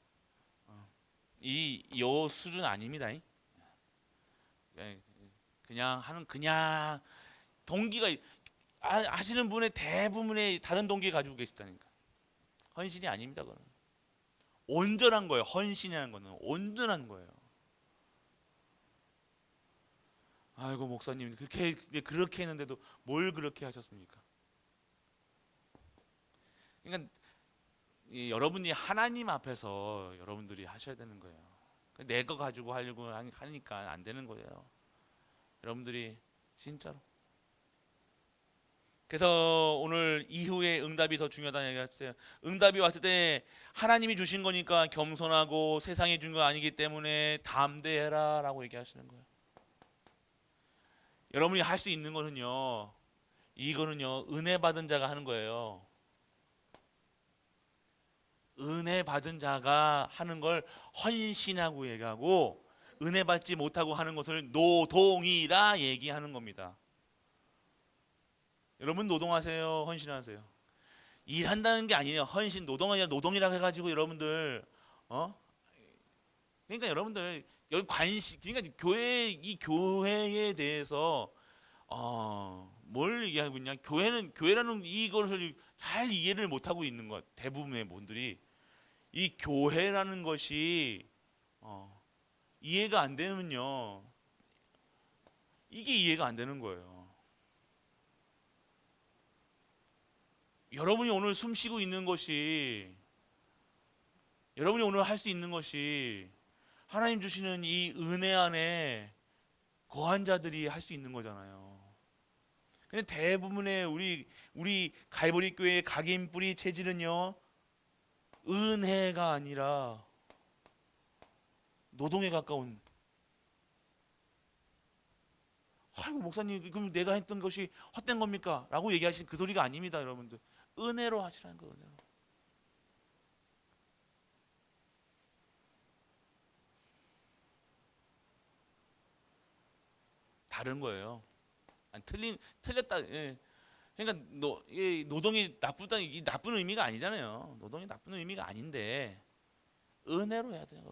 이 수준 아닙니다. 그냥 동기가 하시는 분의 대부분의 다른 동기 가지고 계시다니까. 헌신이 아닙니다. 그거는 온전한 거예요. 헌신이라는 거는 온전한 거예요. 아이고 목사님 그렇게 했는데도 뭘 그렇게 하셨습니까? 그러니까 여러분이 하나님 앞에서 여러분들이 하셔야 되는 거예요. 내 거 가지고 하려고 하니까 안 되는 거예요. 여러분들이 진짜로. 그래서 오늘 이후에 응답이 더 중요하다는 얘기했어요. 응답이 왔을 때 하나님이 주신 거니까 겸손하고 세상이 준 거 아니기 때문에 담대해라 라고 얘기하시는 거예요. 여러분이 할 수 있는 거는요, 이거는요, 은혜 받은 자가 하는 거예요. 은혜 받은 자가 하는 걸 헌신하고 얘기하고, 은혜 받지 못하고 하는 것을 노동이라 얘기하는 겁니다. 여러분 노동하세요, 헌신하세요? 일한다는 게 아니에요. 헌신, 노동이라 해가지고 여러분들 그러니까 여러분들 여기 그러니까 이 교회에 대해서 뭘 얘기하고 있냐? 교회라는 이것을 잘 이해를 못 하고 있는 것. 대부분의 분들이 이 교회라는 것이 이해가 안 되면요, 이게 이해가 안 되는 거예요. 여러분이 오늘 숨 쉬고 있는 것이, 여러분이 오늘 할 수 있는 것이 하나님 주시는 이 은혜 안에 거한 자들이 할 수 있는 거잖아요. 근데 대부분의 우리 갈보리 교회의 각인 뿌리 체질은요, 은혜가 아니라 노동에 가까운. 아이고 목사님 그럼 내가 했던 것이 헛된 겁니까? 라고 얘기하시는 그 소리가 아닙니다. 여러분들 은혜로 하시라는 거예요. 은혜로. 다른 거예요. 아니, 틀렸다. 예. 그러니까 이 노동이 나쁘다, 이 나쁜 의미가 아니잖아요. 노동이 나쁜 의미가 아닌데 은혜로 해야 돼요.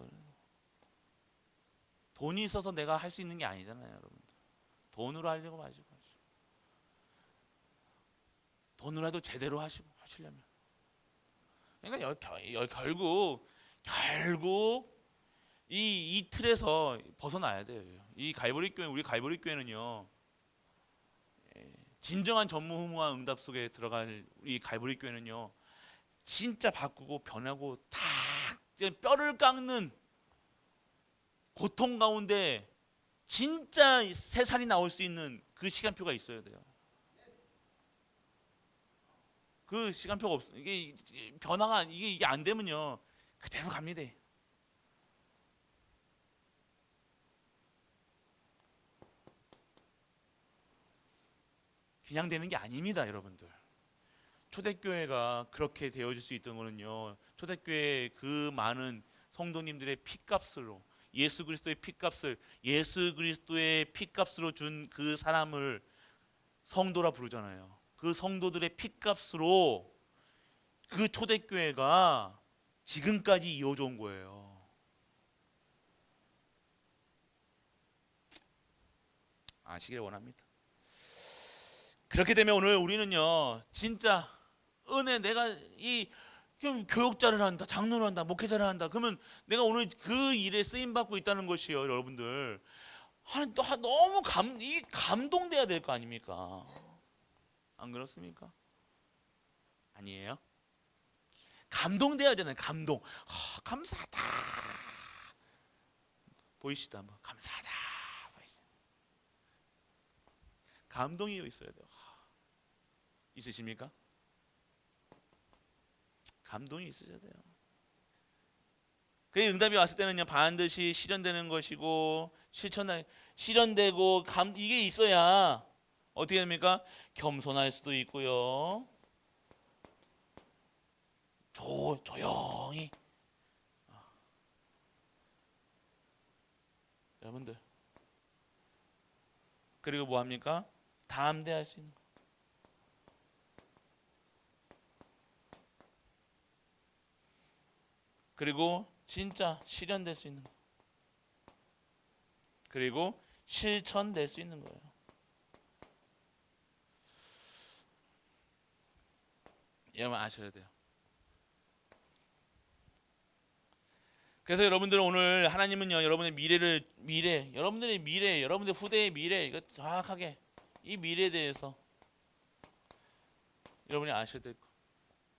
돈이 있어서 내가 할 수 있는 게 아니잖아요, 여러분들. 돈으로 하려고 하시고 돈으로 해도 제대로 하시려면. 그러니까 결국 이 틀에서 벗어나야 돼요. 이 갈보리 교회, 우리 갈보리 교회는요, 진정한 전무후무한 응답 속에 들어갈 이 갈보리 교회는요, 진짜 바꾸고 변하고 다 뼈를 깎는 고통 가운데 진짜 새살이 나올 수 있는 그 시간표가 있어야 돼요. 그 시간표가 없어. 이게 변화가 이게 안 되면요, 그대로 갑니다. 그냥 되는 게 아닙니다, 여러분들. 초대교회가 그렇게 되어질 수 있던 거는요, 초대교회 그 많은 성도님들의 피값으로, 예수 그리스도의 피값을, 예수 그리스도의 피값으로 준 그 사람을 성도라 부르잖아요. 그 성도들의 피값으로 그 초대교회가 지금까지 이어져 온 거예요. 아시길 원합니다. 그렇게 되면 오늘 우리는요, 진짜 은혜, 내가 이 교육자를 한다, 장로를 한다, 목회자를 한다. 그러면 내가 오늘 그 일에 쓰임 받고 있다는 것이요, 여러분들. 너무 감동돼야 될 거 아닙니까? 안 그렇습니까? 아니에요? 감동돼야 되잖아요. 감동. 감사하다. 보이시다 한번. 감사하다. 보이시죠? 감동이 있어야 돼요. 있으십니까? 감동이 있으셔야 돼요. 그 응답이 왔을 때는요, 반드시 실현되는 것이고 실현되고 이게 있어야 어떻게 됩니까? 겸손할 수도 있고요. 조용히. 여러분들, 그리고 뭐 합니까? 담대할 수 있는 거. 그리고 진짜 실현될 수 있는 거. 그리고 실천될 수 있는 거예요. 여러분 아셔야 돼요. 그래서 여러분들 오늘 하나님은요, 여러분의 여러분들의 미래, 여러분들 후대의 미래, 이거 정확하게 이 미래에 대해서 여러분이 아셔야 될 거.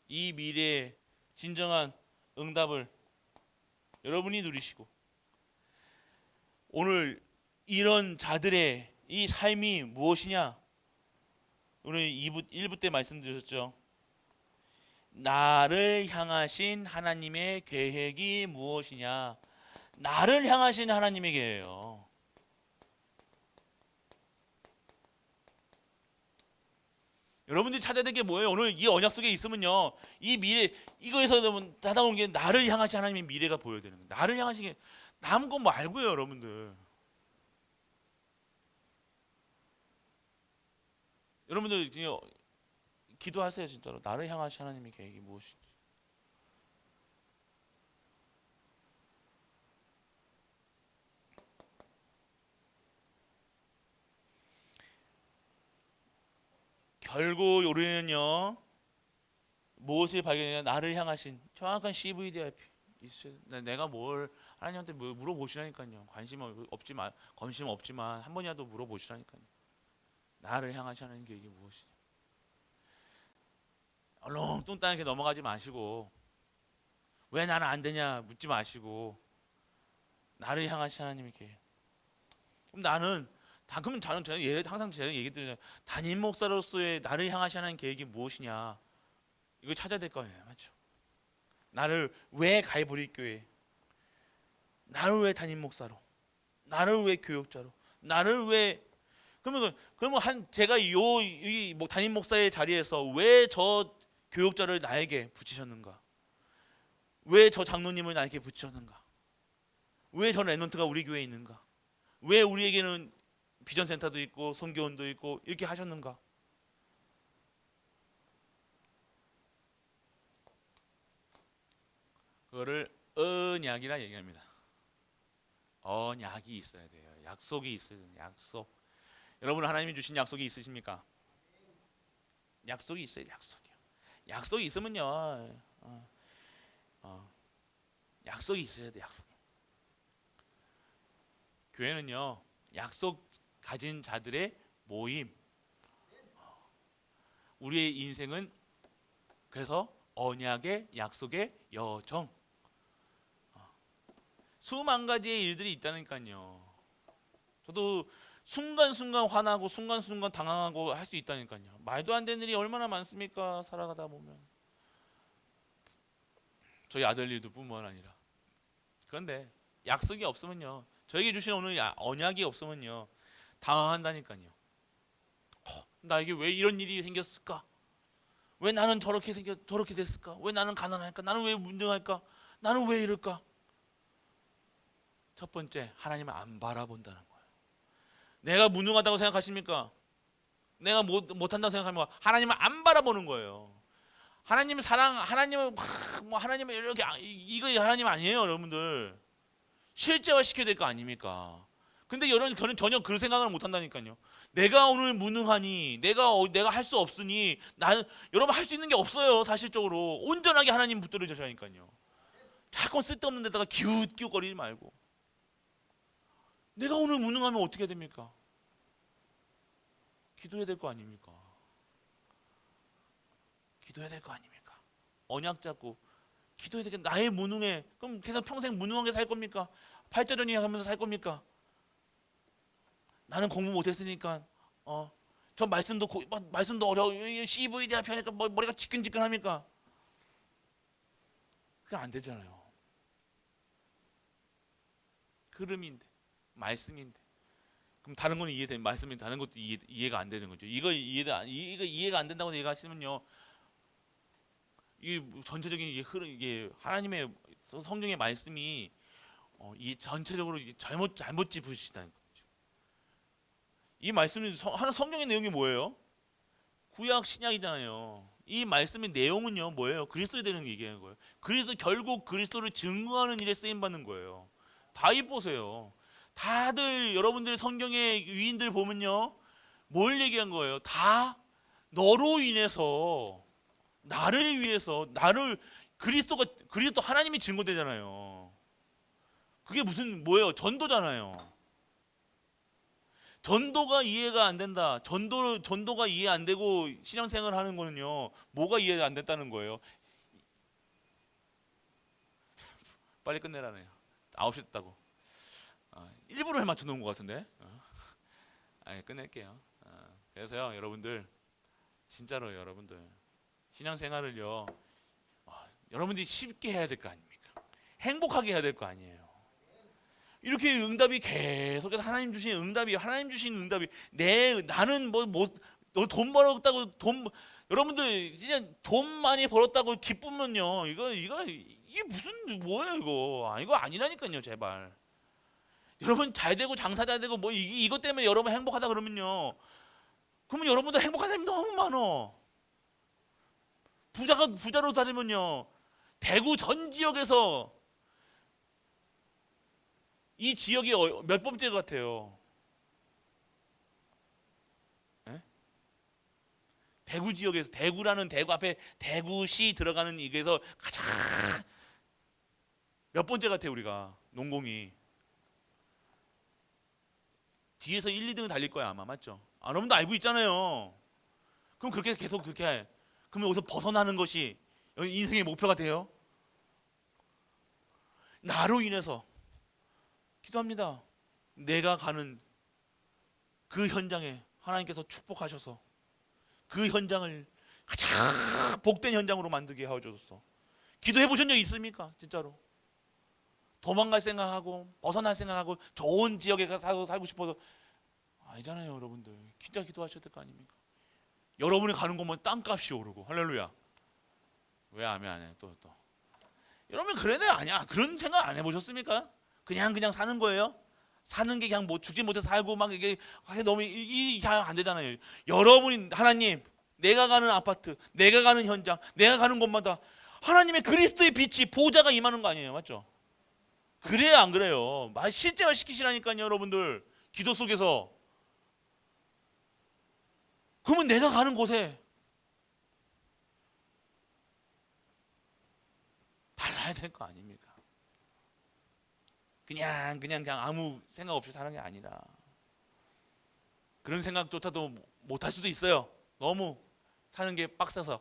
이 미래의 진정한 응답을 여러분이 누리시고, 오늘 이런 자들의 이 삶이 무엇이냐? 오늘 1부 때 말씀드렸죠. 나를 향하신 하나님의 계획이 무엇이냐? 나를 향하신 하나님의 계획이에요. 여러분들이 찾아야 될 게 뭐예요? 오늘 이 언약 속에 있으면요, 이 미래, 이거에서 다가온 게 나를 향하신 하나님의 미래가 보여야 되는 거예요. 나를 향하신 게 남은 건 말고요, 여러분들. 여러분들 기도하세요, 진짜로. 나를 향하신 하나님의 계획이 무엇인지. 결국 우리는요, 무엇을 발견해야 나를 향하신 정확한 CVDIP 있어요. 내가 뭘 하나님한테 물어보시라니까요. 관심 없지만 한 번이라도 물어보시라니까요. 나를 향하시는 계획이 무엇이냐. 얼렁뚱땅하게 넘어가지 마시고, 왜 나는 안 되냐 묻지 마시고, 나를 향하신 하나님의 계획. 그럼 그러면 저는 항상 제가 얘기 드리잖아요. 담임 목사로서의 나를 향하신 하나님 계획이 무엇이냐, 이거 찾아야 될 거예요, 맞죠? 나를 왜 갈보리 교회, 나를 왜 담임 목사로, 나를 왜 교육자로, 나를 왜 그러면 제가 이 담임 목사의 자리에서 왜 저 교육자를 나에게 붙이셨는가? 왜 저 장로님을 나에게 붙이셨는가? 왜 저 랩런트가 우리 교회에 있는가? 왜 우리에게는 비전 센터도 있고 선교원도 있고 이렇게 하셨는가? 그거를 언약이라 얘기합니다. 언약이 있어야 돼요. 약속이 있어야 돼요. 약속. 여러분 하나님이 주신 약속이 있으십니까? 약속이 있어야 돼요. 약속이요. 약속이 있으면요. 약속이 있어야 돼. 약속. 교회는요, 약속 가진 자들의 모임. 우리의 인생은 그래서 언약의 약속의 여정. 수만 가지의 일들이 있다니까요. 저도 순간순간 화나고 순간순간 당황하고 할 수 있다니까요. 말도 안 되는 일이 얼마나 많습니까? 살아가다 보면. 저희 아들 일도 뿐만 아니라. 그런데 약속이 없으면요, 저에게 주신 오늘 언약이 없으면요, 당황한다니까요. 나에게 왜 이런 일이 생겼을까? 왜 나는 저렇게 됐을까? 왜 나는 가난할까? 나는 왜 문등할까? 나는 왜 이럴까? 첫 번째, 하나님을 안 바라본다는 거예요. 내가 무능하다고 생각하십니까? 내가 못한다고 생각하면 하나님을 안 바라보는 거예요. 하나님을 하나님을 하나님을 이렇게 이거 하나님 아니에요, 여러분들. 실제화 시켜야 될 거 아닙니까? 근데 저는 전혀 그 생각을 못 한다니까요. 내가 오늘 무능하니, 내가 할 수 없으니, 여러분 할 수 있는 게 없어요. 사실적으로 온전하게 하나님 붙들어져야 하니까요. 자꾸 쓸데없는 데다가 기웃기웃거리지 말고. 내가 오늘 무능하면 어떻게 해야 됩니까? 기도해야 될 거 아닙니까? 기도해야 될 거 아닙니까? 언약 잡고 기도해야 되겠다. 나의 무능해. 그럼 계속 평생 무능하게 살 겁니까? 팔자전이 하면서 살 겁니까? 나는 공부 못했으니까 저 말씀도 어려워. CVD 앞에 하니까 머리가 지끈지끈합니까? 그게 안 되잖아요. 흐름인데, 말씀인데. 그럼 다른 거는 이해되는, 말씀이 다른 것도 이해가 안 되는 거죠. 이거 이해가 안 된다고 얘기하시면요, 이 전체적인 이게 하나님의 성경의 말씀이 이 전체적으로 잘못 짚으시다는 거죠. 이 말씀이 성경의 내용이 뭐예요? 구약 신약이잖아요. 이 말씀의 내용은요 뭐예요? 그리스도에 대한 얘기하는 거예요. 결국 그리스도를 증거하는 일에 쓰임 받는 거예요. 다 입보세요. 다들 여러분들 성경의 위인들 보면요, 뭘 얘기한 거예요? 다 너로 인해서, 나를 위해서, 그리스도 하나님이 증거되잖아요. 그게 뭐예요? 전도잖아요. 전도가 이해가 안 된다. 전도가 이해 안 되고 신앙생활 하는 거는요, 뭐가 이해가 안 됐다는 거예요? 빨리 끝내라네요. 9시 됐다고. 일부러 맞춰 놓은 것 같은데. 끝낼게요. 그래서요, 여러분들, 진짜로 여러분들, 신앙생활을요, 여러분들이 쉽게 해야 될 거 아닙니까? 행복하게 해야 될 거 아니에요. 이렇게 응답이 계속해서 하나님 주신 응답이 나는 돈 벌었다고 여러분들 진짜 돈 많이 벌었다고 기쁘면요, 이게 무슨 뭐예요 이거? 이거 아니라니까요, 제발. 여러분 잘 되고 장사 잘 되고 이것 때문에 여러분 행복하다 그러면요, 그러면 여러분들 행복한 사람이 너무 많어. 부자로 다니면요, 대구 전 지역에서 이 지역이 몇 번째 같아요? 예? 대구 지역에서, 대구라는 대구 앞에 대구시 들어가는 이게서 가장 몇 번째 같아요, 우리가 농공이. 뒤에서 1, 2등 달릴 거야 아마, 맞죠? 여러분도 알고 있잖아요. 그럼 그렇게 계속 그렇게 그러면 여기서 벗어나는 것이 인생의 목표가 돼요? 나로 인해서 기도합니다. 내가 가는 그 현장에 하나님께서 축복하셔서 그 현장을 가장 복된 현장으로 만들게 하셔서. 기도해 보신 적 있습니까? 진짜로 도망갈 생각하고 벗어날 생각하고 좋은 지역에 가서 살고 싶어서 아니잖아요. 여러분들 진짜 기도하셔야 될 거 아닙니까? 여러분이 가는 곳만 땅값이 오르고, 할렐루야. 왜 아멘 안 해? 또 여러분 그래야 돼? 아니야. 그런 생각 안 해보셨습니까? 그냥 사는 거예요. 사는 게 그냥 죽지 못해 살고 막 이게 너무 이게 안 되잖아요. 여러분이 하나님, 내가 가는 아파트, 내가 가는 현장, 내가 가는 곳마다 하나님의 그리스도의 빛이, 보좌가 임하는 거 아니에요, 맞죠? 그래요, 안 그래요? 실제화 시키시라니까요, 여러분들. 기도 속에서. 그러면 내가 가는 곳에 달라야 될 거 아닙니까? 그냥 아무 생각 없이 사는 게 아니라 그런 생각조차도 못 할 수도 있어요. 너무 사는 게 빡세서.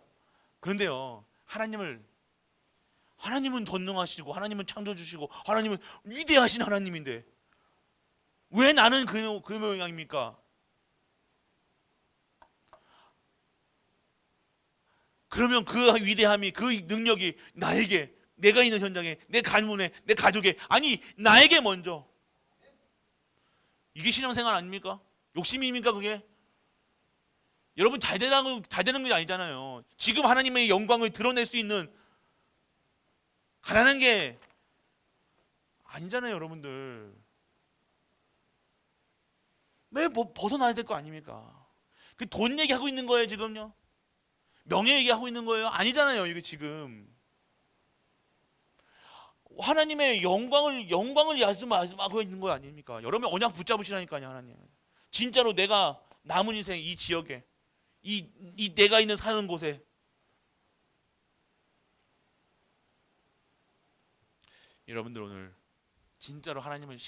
그런데요, 하나님은 전능하시고 하나님은 창조주시고 하나님은 위대하신 하나님인데 왜 나는 그 모양입니까? 그러면 그 위대함이, 그 능력이 나에게, 내가 있는 현장에, 내 가문에, 내 가족에, 아니 나에게 먼저, 이게 신앙생활 아닙니까? 욕심입니까 그게? 여러분 잘 되는 게 아니잖아요. 지금 하나님의 영광을 드러낼 수 있는 가난한 게 아니잖아요, 여러분들. 왜 벗어나야 될 거 아닙니까? 그 돈 얘기하고 있는 거예요 지금요? 명예 얘기하고 있는 거예요? 아니잖아요, 이게 지금. 하나님의 영광을 말씀하고 있는 거 아닙니까? 여러분 언약 붙잡으시라니까요, 하나님. 진짜로 내가 남은 인생 이 지역에, 이 내가 있는 사는 곳에 여러분들 오늘 진짜로 하나님은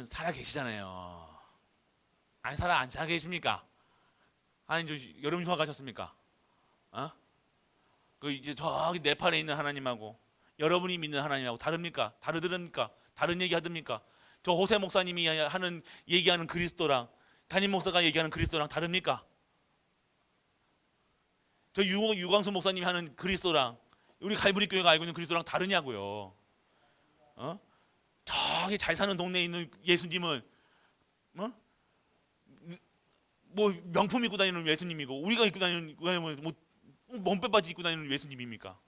살아 계시잖아요. 안 살아 계십니까? 하나님 여름 휴가 가셨습니까? 어? 그 이제 저기 네팔에 있는 하나님하고 여러분이 믿는 하나님하고 다릅니까? 다르습니까? 다른 얘기 하듭니까? 저 호세 목사님이 얘기하는 그리스도랑 담임 목사가 얘기하는 그리스도랑 다릅니까? 저 유광수 목사님이 하는 그리스도랑 우리 갈보리 교회가 알고 있는 그리스도랑 다르냐고요. 어? 저기 잘 사는 동네에 있는 예수님은 어? 뭐 명품 입고 다니는 예수님이고 우리가 입고 다니는 뭐 몸빼바지 입고 다니는 예수님입니까?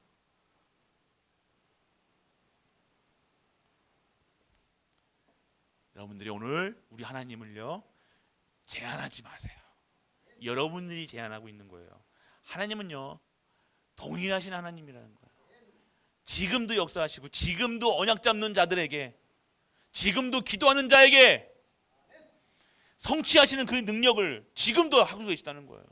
여러분들이 오늘 우리 하나님을요 제한하지 마세요. 여러분들이 제한하고 있는 거예요. 하나님은요 동일하신 하나님이라는 거예요. 지금도 역사하시고 지금도 언약 잡는 자들에게, 지금도 기도하는 자에게 성취하시는 그 능력을 지금도 하고 계시다는 거예요.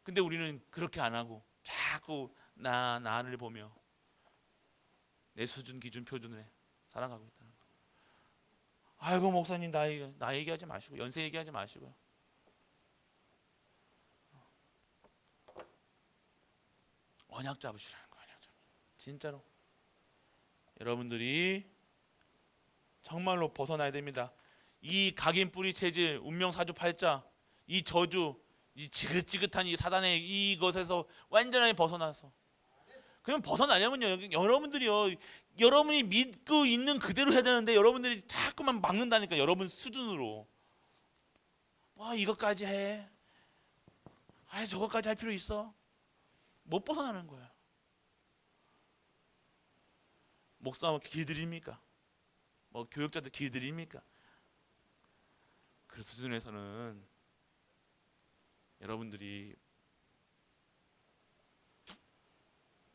근데 우리는 그렇게 안 하고 자꾸 나를 보며 내 수준 기준 표준에 살아가고 있다는 거예요. 아이고 목사님 나 얘기하지 마시고 연세 얘기하지 마시고요. 언약 잡으시라는 거예요. 진짜로 여러분들이 정말로 벗어나야 됩니다. 이 각인 뿌리 체질, 운명 사주팔자, 이 저주, 이 지긋지긋한 이 사단의 이것에서 완전히 벗어나서, 그러면 벗어나려면요 여러분들이요 여러분이 믿고 있는 그대로 해야 되는데 여러분들이 자꾸만 막는다니까. 여러분 수준으로 이것까지 해, 저것까지 할 필요 있어? 못 벗어나는 거야. 목사 길들입니까? 뭐 교육자들 길들입니까? 그 수준에서는 여러분들이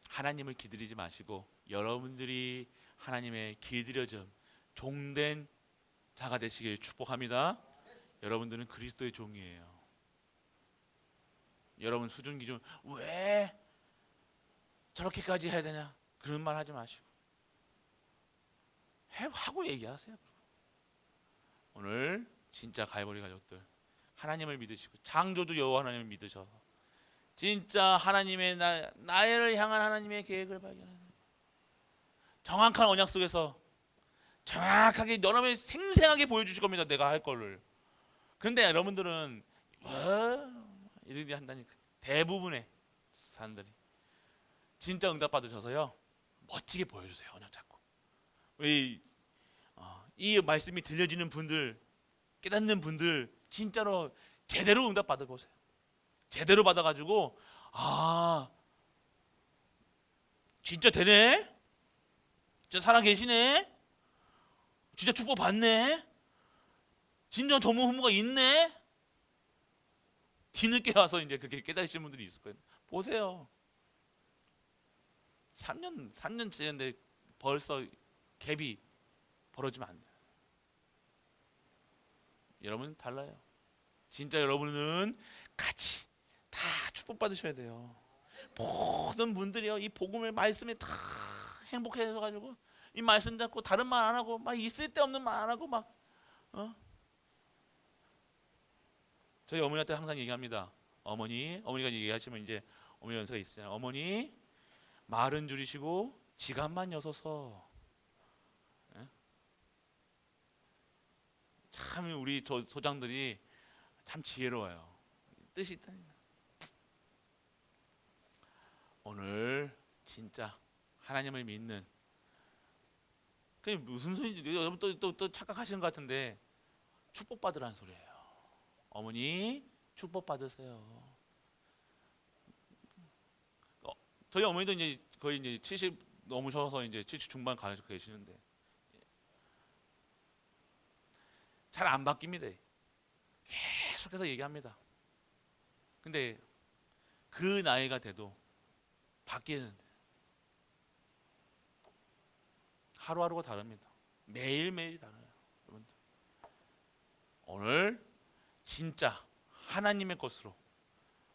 하나님을 길들이지 마시고 여러분들이 하나님의 길들여진 종된 자가 되시길 축복합니다. 여러분들은 그리스도의 종이에요. 여러분 수준 기준 왜 저렇게까지 해야 되냐 그런 말 하지 마시고 하고 얘기하세요. 오늘 진짜 갈보리 가족들 하나님을 믿으시고 창조주 여호와 하나님을 믿으셔서 진짜 하나님의 나를 향한 하나님의 계획을 발견하는 정확한 언약 속에서 정확하게 여러분이 생생하게 보여주실 겁니다. 내가 할 거를. 그런데 여러분들은 이렇게 한다니까. 대부분의 사람들이 진짜 응답 받으셔서요 멋지게 보여주세요. 언약 잡고. 이 말씀이 들려지는 분들, 깨닫는 분들 진짜로 제대로 응답 받아보세요. 제대로 받아가지고 진짜 되네, 진짜 살아계시네, 진짜 축복 받네, 진정 전문 후무가 있네. 뒤늦게 와서 이제 그렇게 깨달으시는 분들이 있을 거예요. 보세요. 3년 지났는데 벌써 갭이 벌어지면 안 돼요. 여러분 달라요. 진짜 여러분은 같이 다 축복 받으셔야 돼요. 모든 분들이요 이 복음의 말씀에 다 행복해져가지고 이 말씀 잡고 다른 말 안 하고 막 있을 데 없는 말 안 하고 막 저희 어머니한테 항상 얘기합니다. 어머니가 얘기하시면 이제 어머니 연세가 있으잖아요. 어머니 말은 줄이시고 지갑만 여서서. 예? 참 우리 소장들이 참 지혜로워요. 뜻이 있다니까. 오늘 진짜 하나님을 믿는 그게 무슨 소리인지 여러분 또 착각하시는 것 같은데 축복받으라는 소리예요. 어머니 축복받으세요. 저희 어머니도 이제 거의 이제 70 넘으셔서 이제 70 중반 가서 계시는데 잘 안 바뀝니다. 계속해서 얘기합니다. 근데 그 나이가 돼도 바뀌는데 하루하루가 다릅니다. 매일매일이 달라요. 여러분들. 오늘 진짜 하나님의 것으로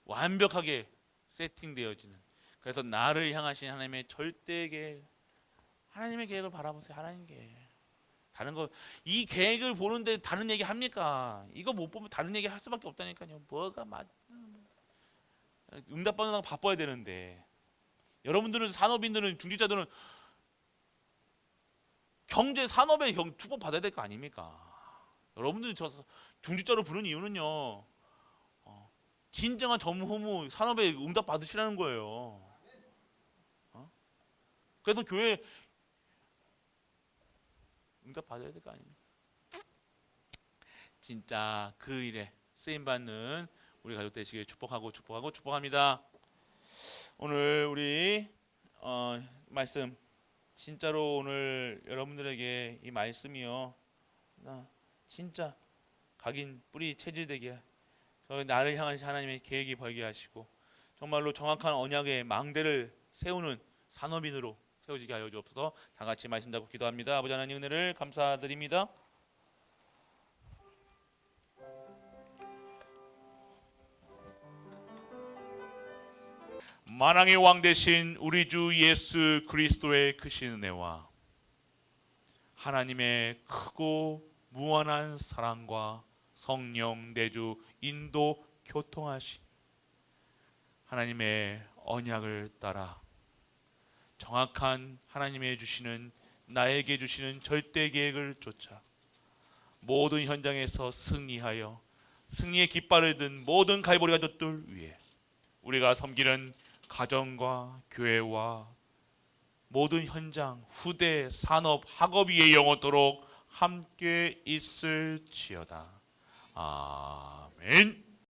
완벽하게 세팅되어지는 그래서 나를 향하신 하나님의 절대 계획 하나님의 계획을 바라보세요. 하나님 계획 다른 거 이 계획을 보는데 다른 얘기 합니까? 이거 못 보면 다른 얘기 할 수밖에 없다니까요. 뭐가 응답받느라고 바빠야 되는데 여러분들은 산업인들은 중직자들은 경제 산업에 축복 받아야 될 거 아닙니까? 여러분들이 저 중직자로 부른 이유는요. 진정한 전무후무 산업에 응답 받으시라는 거예요. 그래서 교회 응답 받아야 될 거 아닙니까? 진짜 그 일에 쓰임 받는 우리 가족 되시길 축복합니다. 오늘 우리 말씀 진짜로 오늘 여러분들에게 이 말씀이요. 진짜 각인 뿌리 체질되게 나를 향한 하나님의 계획이 벌게 하시고 정말로 정확한 언약의 망대를 세우는 산업인으로 세워지게 하여 주옵소서. 다 같이 말씀 잡고 기도합니다. 아버지 하나님 은혜를 감사드립니다. 만왕의 왕 되신 우리 주 예수 그리스도의 크신 은혜와 하나님의 크고 무한한 사랑과 성령 내주 인도 교통하신 하나님의 언약을 따라 정확한 하나님의 주시는 나에게 주시는 절대 계획을 쫓아 모든 현장에서 승리하여 승리의 깃발을 든 모든 갈보리 가족들 위해 우리가 섬기는 가정과 교회와 모든 현장, 후대, 산업, 학업 위에 영원토록 함께 있을지어다. 아멘.